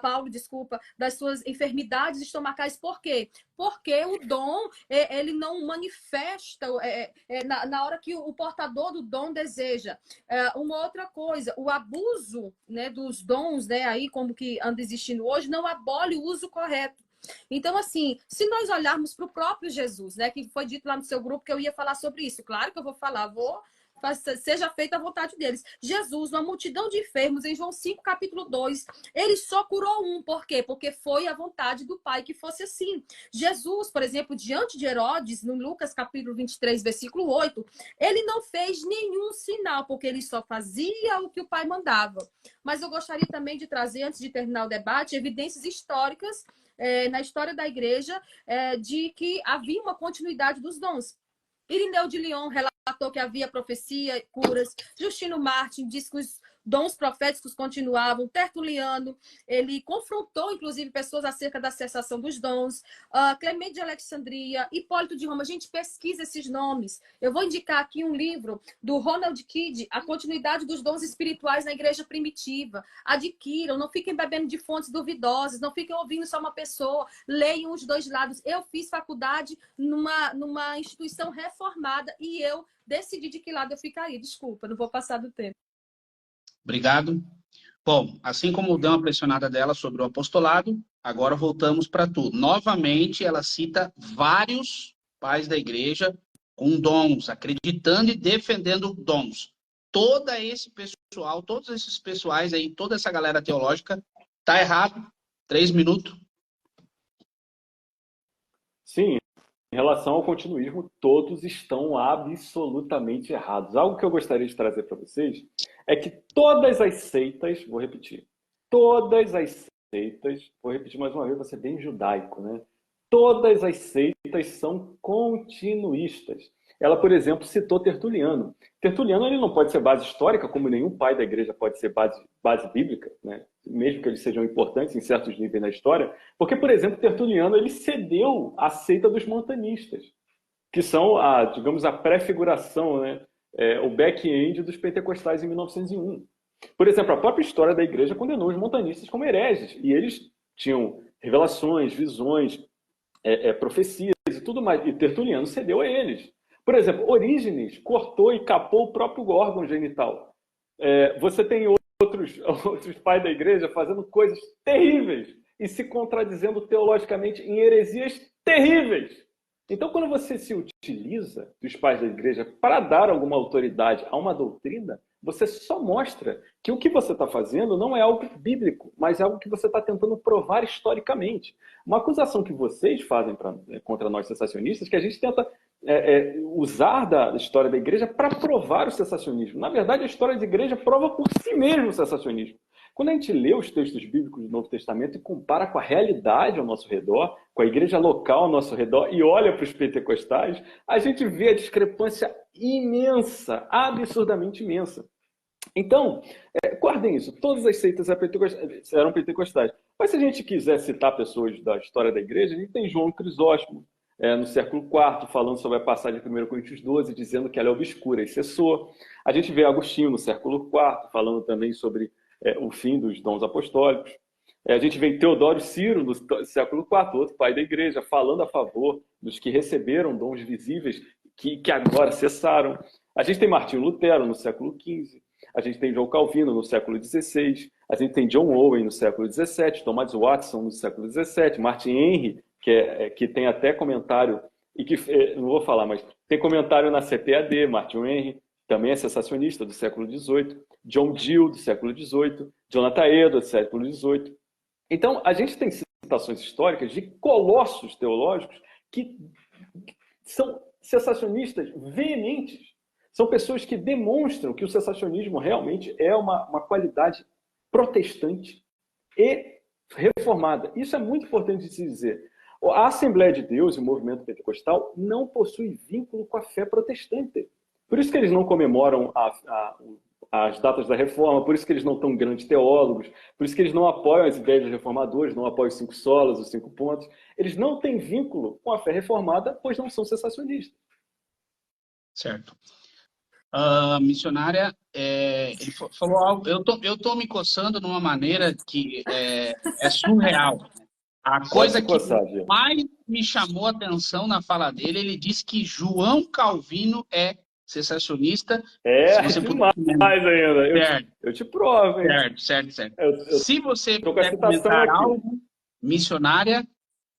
Paulo, das suas enfermidades estomacais. Por quê? Porque o dom, ele não manifesta na hora que o portador do dom deseja. Uma outra coisa, o abuso, né, dos dons, né, aí como que anda existindo hoje, não abole o uso correto. Então, assim, se nós olharmos para o próprio Jesus, né, que foi dito lá no seu grupo que eu ia falar sobre isso, claro que eu vou falar, seja feita a vontade deles. Jesus, uma multidão de enfermos, em João 5, capítulo 2, ele só curou um. Por quê? Porque foi a vontade do Pai que fosse assim. Jesus, por exemplo, diante de Herodes, no Lucas, capítulo 23, versículo 8, ele não fez nenhum sinal, porque ele só fazia o que o Pai mandava. Mas eu gostaria também de trazer, antes de terminar o debate, evidências históricas na história da igreja de que havia uma continuidade dos dons. Irineu de Lyon relatou que havia profecia, curas. Justino Martin diz que os dons proféticos continuavam. Tertuliano, ele confrontou, inclusive, pessoas acerca da cessação dos dons. Clemente de Alexandria, Hipólito de Roma. A gente pesquisa esses nomes. Eu vou indicar aqui um livro do Ronald Kidd, A Continuidade dos Dons Espirituais na Igreja Primitiva. Adquiram, não fiquem bebendo de fontes duvidosas, não fiquem ouvindo só uma pessoa, leiam os dois lados. Eu fiz faculdade numa instituição reformada e eu decidi de que lado eu ficaria. Desculpa, não vou passar do tempo. Obrigado. Bom, assim como deu uma pressionada dela sobre o apostolado, agora voltamos para tudo. Novamente, ela cita vários pais da igreja com dons, acreditando e defendendo dons. Todo esse pessoal, todos esses pessoais aí, toda essa galera teológica, tá errado. 3 minutos. Sim, em relação ao continuismo, todos estão absolutamente errados. Algo que eu gostaria de trazer para vocês é que todas as seitas, vou repetir, todas as seitas, vou repetir mais uma vez, vou ser bem judaico, né? Todas as seitas são continuistas. Ela, por exemplo, citou Tertuliano. Tertuliano ele não pode ser base histórica, como nenhum pai da igreja pode ser base bíblica, né? Mesmo que eles sejam importantes em certos níveis na história, porque, por exemplo, Tertuliano ele cedeu à seita dos montanistas, que são, digamos, a pré-figuração, né? O back-end dos pentecostais em 1901. Por exemplo, a própria história da igreja condenou os montanistas como hereges, e eles tinham revelações, visões, profecias e tudo mais, e Tertuliano cedeu a eles. Por exemplo, Orígenes cortou e capou o próprio órgão genital. Você tem outros pais da igreja fazendo coisas terríveis e se contradizendo teologicamente em heresias terríveis. Então, quando você se utiliza dos pais da igreja para dar alguma autoridade a uma doutrina, você só mostra que o que você está fazendo não é algo bíblico, mas é algo que você está tentando provar historicamente. Uma acusação que vocês fazem contra nós sensacionistas, que a gente tenta usar da história da igreja para provar o sensacionismo. Na verdade, a história da igreja prova por si mesmo o sensacionismo. Quando a gente lê os textos bíblicos do Novo Testamento e compara com a realidade ao nosso redor, com a igreja local ao nosso redor, e olha para os pentecostais, a gente vê a discrepância imensa, absurdamente imensa. Então, guardem isso, todas as seitas eram pentecostais. Mas se a gente quiser citar pessoas da história da igreja, a gente tem João Crisóstomo, no século IV, falando sobre a passagem de 1 Coríntios 12, dizendo que ela é obscura e cessou. A gente vê Agostinho no século IV, falando também sobre o fim dos dons apostólicos. A gente vê Teodoro Ciro, no século IV, outro pai da igreja, falando a favor dos que receberam dons visíveis que agora cessaram. A gente tem Martinho Lutero, no século XV. A gente tem João Calvino, no século XVI. A gente tem John Owen, no século XVII. Thomas Watson, no século XVII. Martin Henry, que tem até comentário, e que não vou falar, mas tem comentário na CPAD, Martin Henry, também é sensacionista, do século XVIII. John Gill, do século XVIII. Jonathan Edwards, do século XVIII. Então, a gente tem citações históricas de colossos teológicos que são sensacionistas veementes. São pessoas que demonstram que o sensacionismo realmente é uma qualidade protestante e reformada. Isso é muito importante de se dizer. A Assembleia de Deus e o movimento pentecostal não possui vínculo com a fé protestante. Por isso que eles não comemoram as datas da reforma, por isso que eles não são grandes teólogos, por isso que eles não apoiam as ideias dos reformadores, não apoiam os 5 solas, os 5 pontos. Eles não têm vínculo com a fé reformada, pois não são sensacionistas. Certo. Missionária, ele falou algo, eu tô me coçando de uma maneira que é surreal. A coisa que mais me chamou a atenção na fala dele, ele disse que João Calvino é sensacionista. Se você demais ainda. Eu te provo, hein? Certo. Se você puder comentar algo, missionária,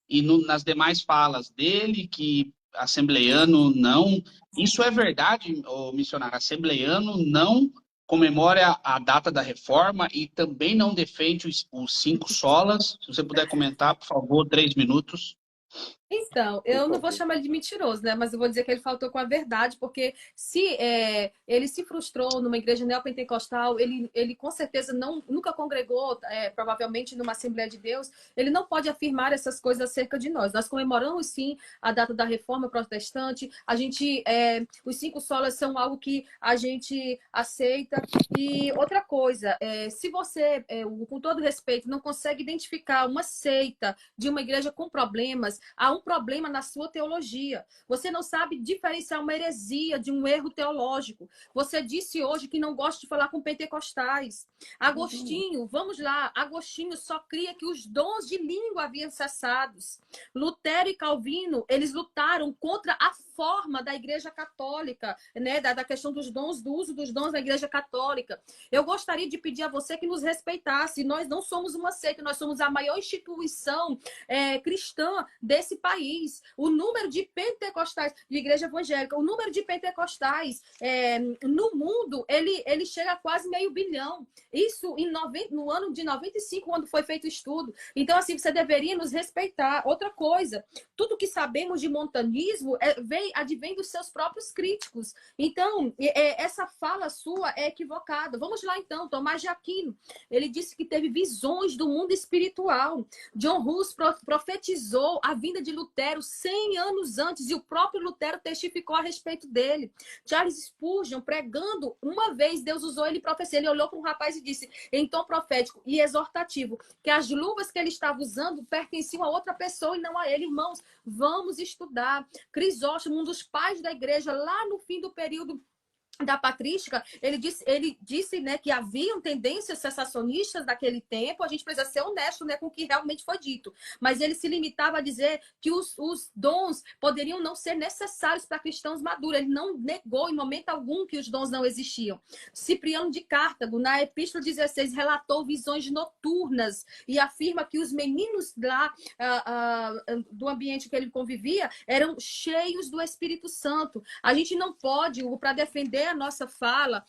e nas demais falas dele, que assembleiano não... Isso é verdade, missionário? Assembleiano não comemora a data da reforma e também não defende os 5 solas. Se você puder comentar, por favor, 3 minutos. Então, eu não vou chamar ele de mentiroso, né? Mas eu vou dizer que ele faltou com a verdade, porque se ele se frustrou numa igreja neopentecostal, ele com certeza nunca congregou, provavelmente numa Assembleia de Deus, ele não pode afirmar essas coisas acerca de nós. Nós comemoramos, sim, a data da Reforma Protestante, os 5 solas são algo que a gente aceita. E outra coisa, se você, com todo respeito, não consegue identificar uma seita de uma igreja com problemas, há um problema na sua teologia. Você não sabe diferenciar uma heresia de um erro teológico. Você disse hoje que não gosta de falar com pentecostais. Agostinho, vamos lá, Agostinho só cria que os dons de língua haviam cessados. Lutero e Calvino, eles lutaram contra a forma da Igreja Católica, né, da questão dos dons, do uso dos dons da Igreja Católica. Eu gostaria de pedir a você que nos respeitasse. Nós não somos uma seita, nós somos a maior instituição cristã desse país. O número de pentecostais, de igreja evangélica, o número de pentecostais no mundo, ele chega a quase 500 milhões. Isso no ano de 95, quando foi feito o estudo. Então, assim, você deveria nos respeitar. Outra coisa, tudo que sabemos de montanismo advém dos seus próprios críticos. Então, essa fala sua é equivocada. Vamos lá, então. Tomás de Aquino, ele disse que teve visões do mundo espiritual. John Hus profetizou a vinda de Lutero 100 anos antes e o próprio Lutero testificou a respeito dele. Charles Spurgeon, pregando, uma vez Deus usou ele profecia. Ele olhou para um rapaz e disse, em tom profético e exortativo, que as luvas que ele estava usando pertenciam a outra pessoa e não a ele. Irmãos, vamos estudar. Crisóstomo, um dos pais da igreja, lá no fim do período da patrística, ele disse, né, que haviam tendências sensacionistas naquele tempo. A gente precisa ser honesto, né, com o que realmente foi dito. Mas ele se limitava a dizer que os dons poderiam não ser necessários para cristãos maduros. Ele não negou em momento algum que os dons não existiam. Cipriano de Cartago, na Epístola 16, relatou visões noturnas e afirma que os meninos lá do ambiente que ele convivia eram cheios do Espírito Santo. A gente não pode, para defender ler a nossa fala,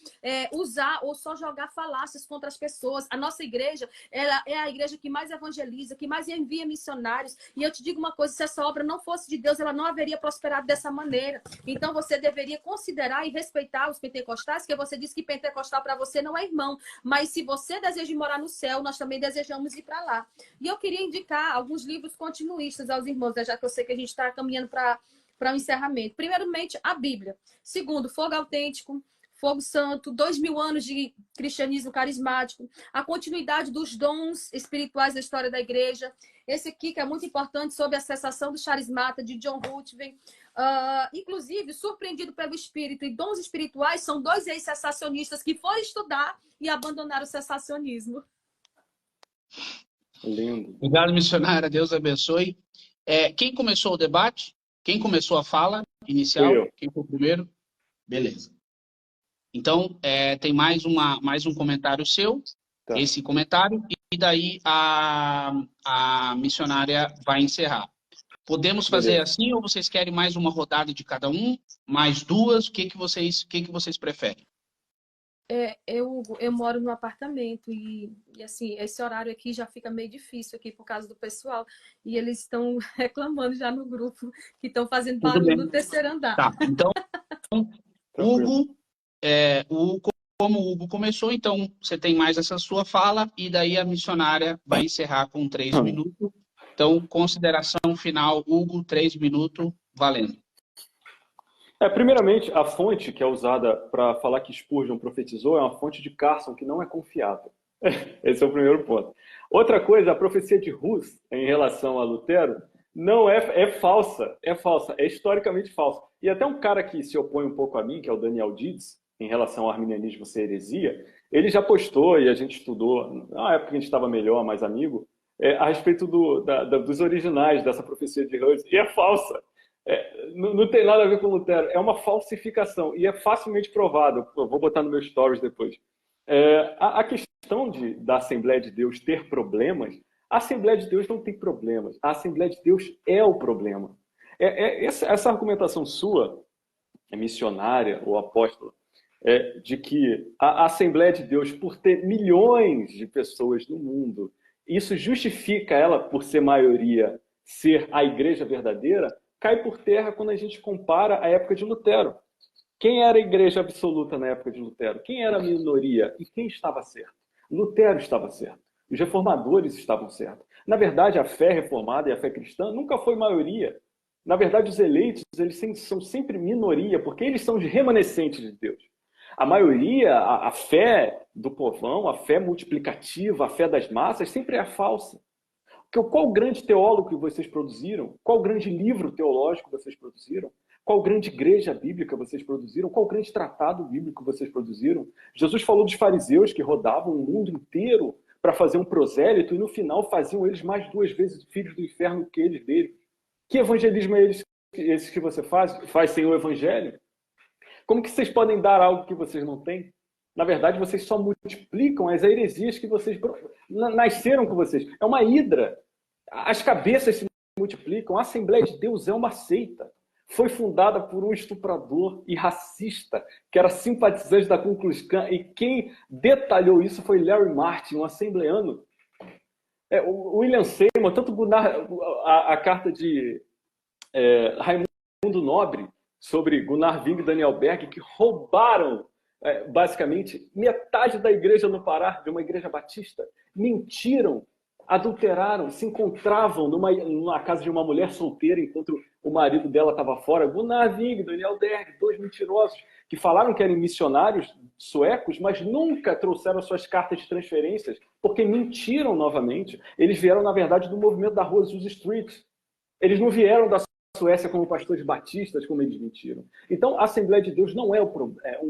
usar ou só jogar falácias contra as pessoas. A nossa igreja, ela é a igreja que mais evangeliza, que mais envia missionários. E eu te digo uma coisa, se essa obra não fosse de Deus, ela não haveria prosperado dessa maneira. Então você deveria considerar e respeitar os pentecostais, que você disse que pentecostal para você não é irmão. Mas se você deseja morar no céu, nós também desejamos ir para lá. E eu queria indicar alguns livros continuistas aos irmãos, né, já que eu sei que a gente está caminhando para o encerramento. Primeiramente, a Bíblia. Segundo, Fogo Autêntico, Fogo Santo, 2000 anos de cristianismo carismático, a continuidade dos dons espirituais da história da igreja. Esse aqui, que é muito importante, sobre a cessação do charismata, de John Ruthven. Inclusive, Surpreendido pelo Espírito e Dons Espirituais são dois ex-cessacionistas que foram estudar e abandonaram o cessacionismo. Lindo. Obrigado, missionária. Deus abençoe. Quem começou o debate? Quem começou a fala inicial? Fui eu. Quem foi o primeiro? Beleza. Então, tem mais um comentário seu, Tá. esse comentário, e daí a missionária vai encerrar. Podemos fazer Beleza. assim, ou vocês querem mais uma rodada de cada um? Mais duas? O que vocês preferem? Eu moro no apartamento e assim, esse horário aqui já fica meio difícil aqui por causa do pessoal. E eles estão reclamando já no grupo que estão fazendo Tudo barulho bem. no terceiro andar. Tá, então, Hugo, como o Hugo começou, então você tem mais essa sua fala e daí a missionária vai encerrar com 3 minutos. Então, consideração final, Hugo, 3 minutos, valendo. Primeiramente, a fonte que é usada para falar que Spurgeon profetizou é uma fonte de Carson que não é confiável. Esse é o primeiro ponto. Outra coisa, a profecia de Hus em relação a Lutero não é falsa, é historicamente falsa. E até um cara que se opõe um pouco a mim, que é o Daniel Dietz, em relação ao arminianismo ser heresia, ele já postou e a gente estudou, na época que a gente estava melhor, mais amigo, a respeito dos originais dessa profecia de Hus, e é falsa. Não tem nada a ver com Lutero, é uma falsificação e é facilmente provado. Eu vou botar no meu stories depois. A questão da Assembleia de Deus ter problemas, a Assembleia de Deus não tem problemas, a Assembleia de Deus é o problema. Essa argumentação sua, missionária ou apóstola, de que a Assembleia de Deus, por ter milhões de pessoas no mundo, isso justifica ela, por ser maioria, ser a igreja verdadeira, cai por terra quando a gente compara a época de Lutero. Quem era a igreja absoluta na época de Lutero? Quem era a minoria? E quem estava certo? Lutero estava certo. Os reformadores estavam certos. Na verdade, a fé reformada e a fé cristã nunca foi maioria. Na verdade, os eleitos eles são sempre minoria, porque eles são os remanescentes de Deus. A maioria, a fé do povão, a fé multiplicativa, a fé das massas, sempre é falsa. Qual grande teólogo que vocês produziram? Qual grande livro teológico vocês produziram? Qual grande igreja bíblica vocês produziram? Qual grande tratado bíblico vocês produziram? Jesus falou dos fariseus que rodavam o mundo inteiro para fazer um prosélito e no final faziam eles mais 2 vezes filhos do inferno que eles dele. Que evangelismo é esse que você faz sem o evangelho? Como que vocês podem dar algo que vocês não têm? Na verdade, vocês só multiplicam as heresias que vocês nasceram com vocês. É uma hidra. As cabeças se multiplicam. A Assembleia de Deus é uma seita. Foi fundada por um estuprador e racista, que era simpatizante da Ku Klux Klan. E quem detalhou isso foi Larry Martin, um assembleano. O William Seymour, tanto a carta de Raimundo Nobre sobre Gunnar Wing e Daniel Berg, que roubaram basicamente metade da igreja no Pará, de uma igreja batista, mentiram, adulteraram, se encontravam numa casa de uma mulher solteira enquanto o marido dela estava fora. Gunnar Wing, Daniel Berg, 2 mentirosos que falaram que eram missionários suecos, mas nunca trouxeram suas cartas de transferências, porque mentiram novamente. Eles vieram, na verdade, do movimento da rua Azusa Street. Eles não vieram da Suécia como pastores batistas, como eles mentiram. Então, a Assembleia de Deus não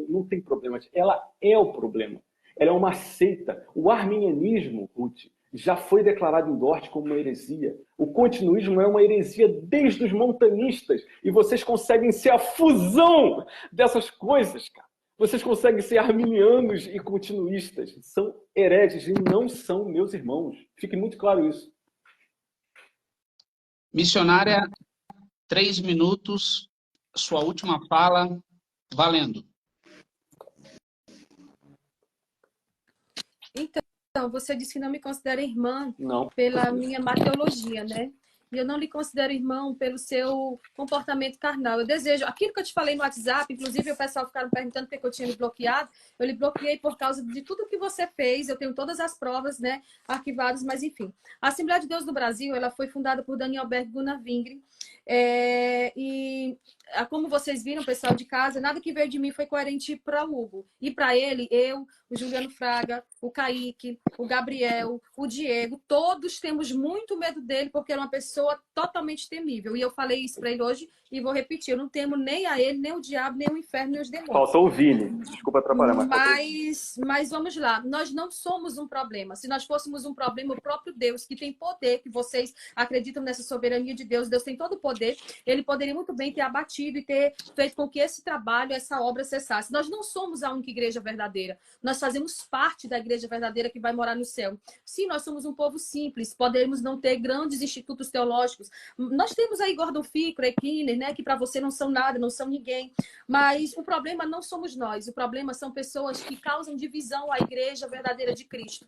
não tem problemas. Ela é o problema. Ela é uma seita. O arminianismo, Ruth, já foi declarado em Dort como uma heresia. O continuismo é uma heresia desde os montanistas. E vocês conseguem ser a fusão dessas coisas, cara. Vocês conseguem ser arminianos e continuistas. São hereges e não são meus irmãos. Fique muito claro isso. Missionária, 3 minutos, sua última fala, valendo. Então, você disse que não me considera irmã Não. pela minha má teologia, né? E eu não lhe considero irmão pelo seu comportamento carnal. Eu desejo, aquilo que eu te falei no WhatsApp, inclusive o pessoal ficaram perguntando por que eu tinha lhe bloqueado, eu lhe bloqueei por causa de tudo que você fez, eu tenho todas as provas, né, arquivadas, mas enfim. A Assembleia de Deus do Brasil, ela foi fundada por Daniel Berg Gunavingre, e como vocês viram, pessoal de casa, nada que veio de mim foi coerente para o Hugo. E para ele, eu, o Juliano Fraga, o Kaique, o Gabriel, o Diego, todos temos muito medo dele, porque ele é uma pessoa totalmente temível. E eu falei isso para ele hoje e vou repetir: eu não temo nem a ele, nem o diabo, nem o inferno, nem os demônios. Faltou o Vini. Desculpa atrapalhar, mas vamos lá. Nós não somos um problema. Se nós fôssemos um problema, o próprio Deus, que tem poder, que vocês acreditam nessa soberania de Deus, Deus tem todo o poder, ele poderia muito bem ter abatido e ter feito com que esse trabalho, essa obra cessasse. Nós não somos a única igreja verdadeira. Nós fazemos parte da igreja verdadeira que vai morar no céu. Sim, nós somos um povo simples. Podemos não ter grandes institutos teológicos. Nós temos aí Gordon Fee, Craig Kinner, né, que para você não são nada, não são ninguém. Mas o problema não somos nós. O problema são pessoas que causam divisão à igreja verdadeira de Cristo.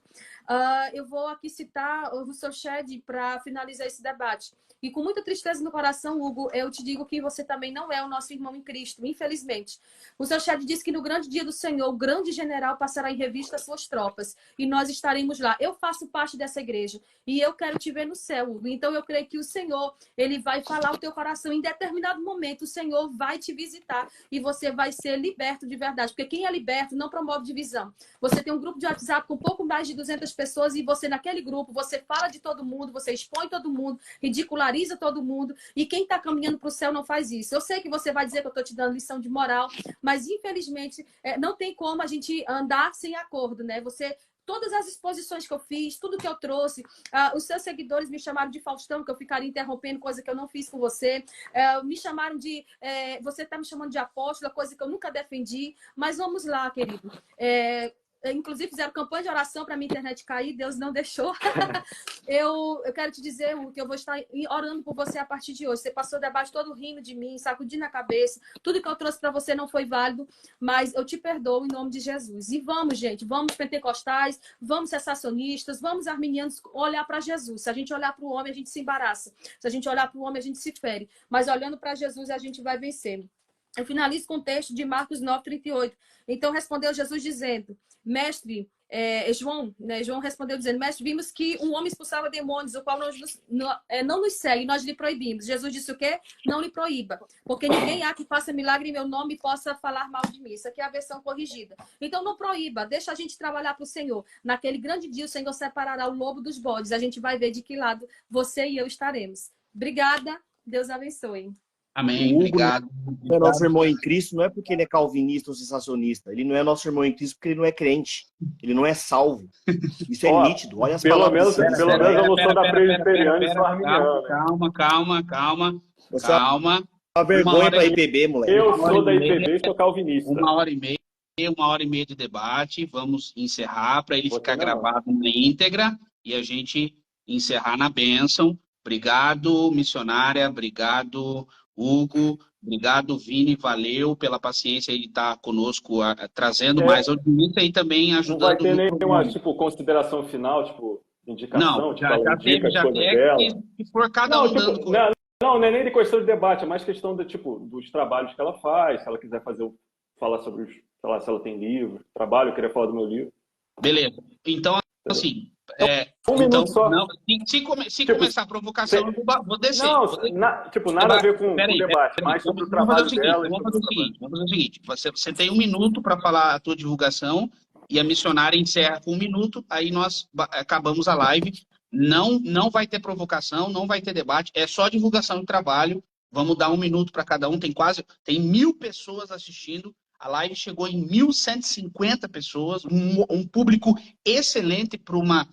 Eu vou aqui citar o Russell Shedd para finalizar esse debate. E com muita tristeza no coração, Hugo, eu te digo que você também não é o nosso irmão em Cristo, infelizmente. O seu Shedd disse que no grande dia do Senhor, o grande general passará em revista as suas tropas. E nós estaremos lá. Eu faço parte dessa igreja. E eu quero te ver no céu, Hugo. Então eu creio que o Senhor, ele vai falar o teu coração. Em determinado momento, o Senhor vai te visitar. E você vai ser liberto de verdade. Porque quem é liberto não promove divisão. Você tem um grupo de WhatsApp com pouco mais de 200 pessoas. E você, naquele grupo, você fala de todo mundo. Você expõe todo mundo. Ridicula todo mundo, e quem está caminhando para o céu não faz isso. Eu sei que você vai dizer que eu estou te dando lição de moral, mas infelizmente não tem como a gente andar sem acordo, né? Todas as exposições que eu fiz, tudo que eu trouxe, os seus seguidores me chamaram de Faustão, que eu ficaria interrompendo, coisa que eu não fiz com você. Me chamaram de... você está me chamando de apóstola, coisa que eu nunca defendi. Mas vamos lá, querido. Inclusive fizeram campanha de oração para minha internet cair, Deus não deixou. Eu quero te dizer que eu vou estar orando por você a partir de hoje. Você passou o debate todo rindo de mim, sacudindo a cabeça. Tudo que eu trouxe para você não foi válido, mas eu te perdoo em nome de Jesus. E vamos, gente, vamos pentecostais, vamos cessacionistas, vamos arminianos olhar para Jesus. Se a gente olhar para o homem, a gente se embaraça. Se a gente olhar para o homem, a gente se fere. Mas olhando para Jesus, a gente vai vencer. Eu finalizo com o texto de Marcos 9:38. Então respondeu Jesus dizendo: mestre, João respondeu dizendo: mestre, vimos que um homem expulsava demônios, o qual não nos segue, nós lhe proibimos. Jesus disse o quê? Não lhe proíba, porque ninguém há que faça milagre em meu nome e possa falar mal de mim. Isso aqui é a versão corrigida. Então não proíba, deixa a gente trabalhar para o Senhor. Naquele grande dia o Senhor separará o lobo dos bodes. A gente vai ver de que lado você e eu estaremos. Obrigada, Deus abençoe. Amém, obrigado. É nosso irmão em Cristo não é porque ele é calvinista ou sensacionista. Ele não é nosso irmão em Cristo porque ele não é crente. Ele não é salvo. Isso é nítido. Olha as palavras. Pelo menos eu não sou da presbiteriana e sou arminiano. Calma. Você é uma vergonha para IPB, moleque. Eu sou da IPB e sou calvinista. 1h30 de debate. Vamos encerrar para ele ficar gravado na íntegra e a gente encerrar na bênção. Obrigado, missionária. Obrigado, Hugo. Obrigado, Vini. Valeu pela paciência de estar conosco, trazendo mais audiência e também ajudando. Não vai ter nenhuma consideração final, indicação? Não, já teve que for cada um dando... Não é nem de questão de debate, é mais questão dos trabalhos que ela faz, se ela quiser falar sobre os, sei lá, se ela tem livro, trabalho, eu queria falar do meu livro. Beleza. Então, assim... minuto só. Se começar a provocação, eu vou descer. Nada a ver com o debate, mas sobre o trabalho dela. Vamos fazer o seguinte. Você tem 1 minuto para falar a tua divulgação e a missionária encerra com 1 minuto, aí nós acabamos a live. Não vai ter provocação, não vai ter debate, é só divulgação de trabalho. Vamos dar 1 minuto para cada um. Tem 1.000 pessoas assistindo. A live chegou em 1.150 pessoas, um público excelente para uma...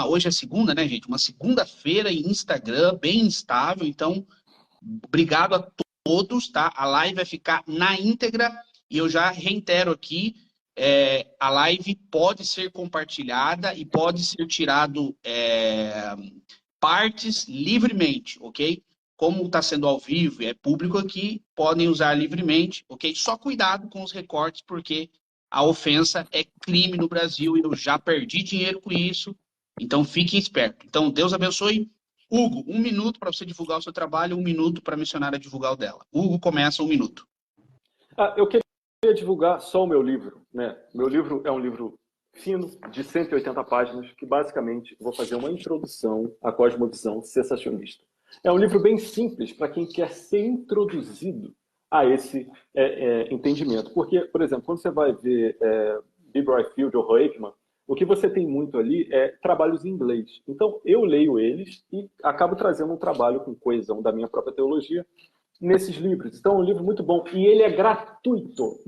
Hoje é segunda, né, gente? Uma segunda-feira em Instagram, bem instável. Então, obrigado a todos, tá? A live vai ficar na íntegra e eu já reitero aqui, a live pode ser compartilhada e pode ser tirado partes livremente, ok? Como está sendo ao vivo e é público aqui, podem usar livremente, ok? Só cuidado com os recortes, porque A ofensa é crime no Brasil e eu já perdi dinheiro com isso. Então, fiquem espertos. Então, Deus abençoe. Hugo, 1 minuto para você divulgar o seu trabalho, 1 minuto para a missionária divulgar o dela. Hugo, começa 1 minuto. Eu queria divulgar só o meu livro, né? Meu livro é um livro fino, de 180 páginas, que basicamente vou fazer uma introdução à cosmovisão cessacionista. É um livro bem simples para quem quer ser introduzido a esse entendimento. Porque, por exemplo, quando você vai ver B. Brightfield ou Roekman, o que você tem muito ali é trabalhos em inglês. Então, eu leio eles e acabo trazendo um trabalho com coesão da minha própria teologia nesses livros. Então, é um livro muito bom. E ele é gratuito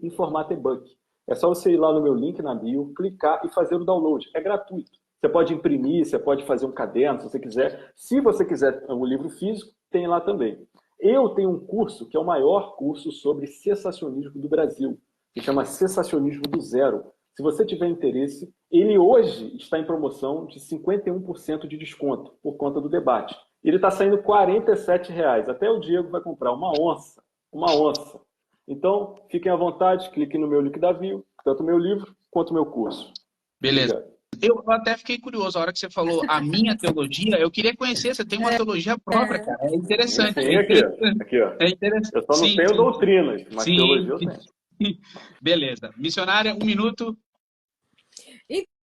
em formato e-book. É só você ir lá no meu link na bio, clicar e fazer o download. É gratuito. Você pode imprimir, você pode fazer um caderno, se você quiser. Se você quiser um livro físico, tem lá também. Eu tenho um curso que é o maior curso sobre cessacionismo do Brasil, que chama Cessacionismo do Zero. Se você tiver interesse, ele hoje está em promoção de 51% de desconto por conta do debate. Ele está saindo R$ 47,00. Até o Diego vai comprar uma onça. Uma onça. Então, fiquem à vontade, cliquem no meu link da bio, tanto o meu livro quanto o meu curso. Beleza. Obrigado. Eu até fiquei curioso, a hora que você falou a minha teologia, eu queria conhecer, você tem uma teologia própria, cara. É interessante. Sim, aqui, ó. É interessante. Eu só não tenho doutrinas, mas teologia eu tenho. Beleza. Missionária, 1 minuto.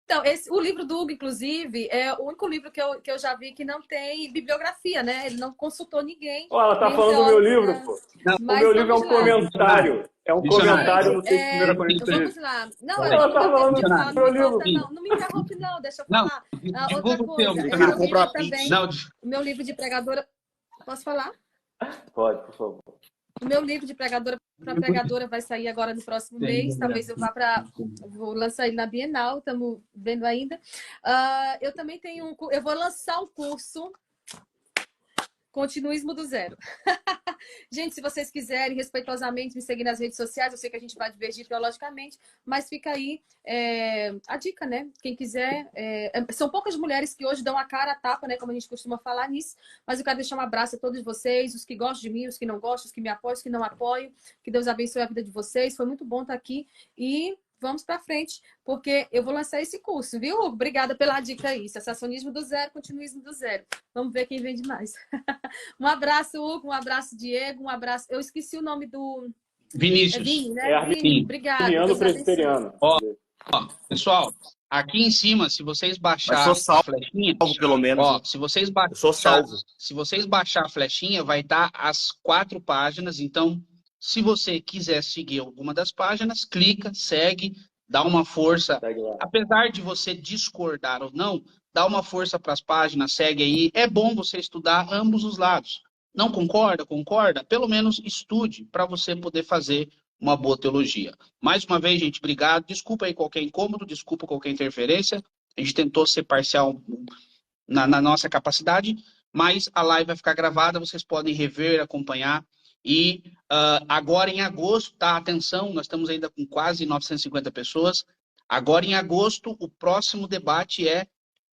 Então, o livro do Hugo, inclusive, é o único livro que eu já vi que não tem bibliografia, né? Ele não consultou ninguém. Ela tá falando do meu livro, pô. Não, o meu livro é um comentário. É um comentário no texto de 1 Coríntios. Vamos lá. Não, ela tá falando do meu livro. Não me interrompe, não. Deixa eu falar. Outra coisa. O meu livro de pregadora... Posso falar? Pode, por favor. O meu livro de pregadora para pregadora vai sair agora no próximo mês. Talvez eu vá para... Vou lançar ele na Bienal, estamos vendo ainda. Eu também tenho eu vou lançar um curso Continuismo do Zero. Gente, se vocês quiserem respeitosamente me seguir nas redes sociais, eu sei que a gente vai divergir teologicamente, mas fica aí a dica, né? Quem quiser. São poucas mulheres que hoje dão a cara a tapa, né? Como a gente costuma falar nisso, mas eu quero deixar um abraço a todos vocês, os que gostam de mim, os que não gostam, os que me apoiam, os que não apoiam. Que Deus abençoe a vida de vocês. Foi muito bom estar aqui e vamos para frente, porque eu vou lançar esse curso, viu, Hugo? Obrigada pela dica aí. Cessacionismo do Zero, Continuismo do Zero. Vamos ver quem vende mais. Um abraço, Hugo. Um abraço, Diego. Um abraço. Eu esqueci o nome do... Vinícius. Vini, né? Vini, obrigada. Presbiteriano. Ó, pessoal, aqui em cima, se vocês baixarem a flechinha... pelo menos. Ó, se vocês baixar a flechinha, vai estar as 4 páginas, então... Se você quiser seguir alguma das páginas, clica, segue, dá uma força. Apesar de você discordar ou não, dá uma força para as páginas, segue aí. É bom você estudar ambos os lados. Não concorda? Concorda? Pelo menos estude para você poder fazer uma boa teologia. Mais uma vez, gente, obrigado. Desculpa aí qualquer incômodo, desculpa qualquer interferência. A gente tentou ser parcial na nossa capacidade, mas a live vai ficar gravada, vocês podem rever, acompanhar. E agora em agosto, tá? Atenção, nós estamos ainda com quase 950 pessoas. Agora em agosto, o próximo debate é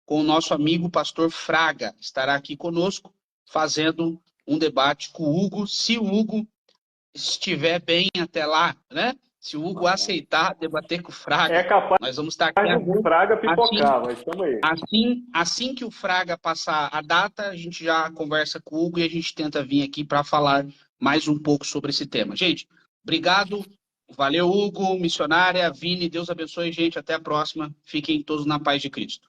com o nosso amigo pastor Fraga. Estará aqui conosco fazendo um debate com o Hugo. Se o Hugo estiver bem até lá, né? Se o Hugo aceitar debater com o Fraga, é capaz, nós vamos estar aqui. O Fraga pipocar, mas estamos aí. Assim que o Fraga passar a data, a gente já conversa com o Hugo e a gente tenta vir aqui para falar mais um pouco sobre esse tema. Gente, obrigado. Valeu, Hugo, missionária, Vini. Deus abençoe, gente. Até a próxima. Fiquem todos na paz de Cristo.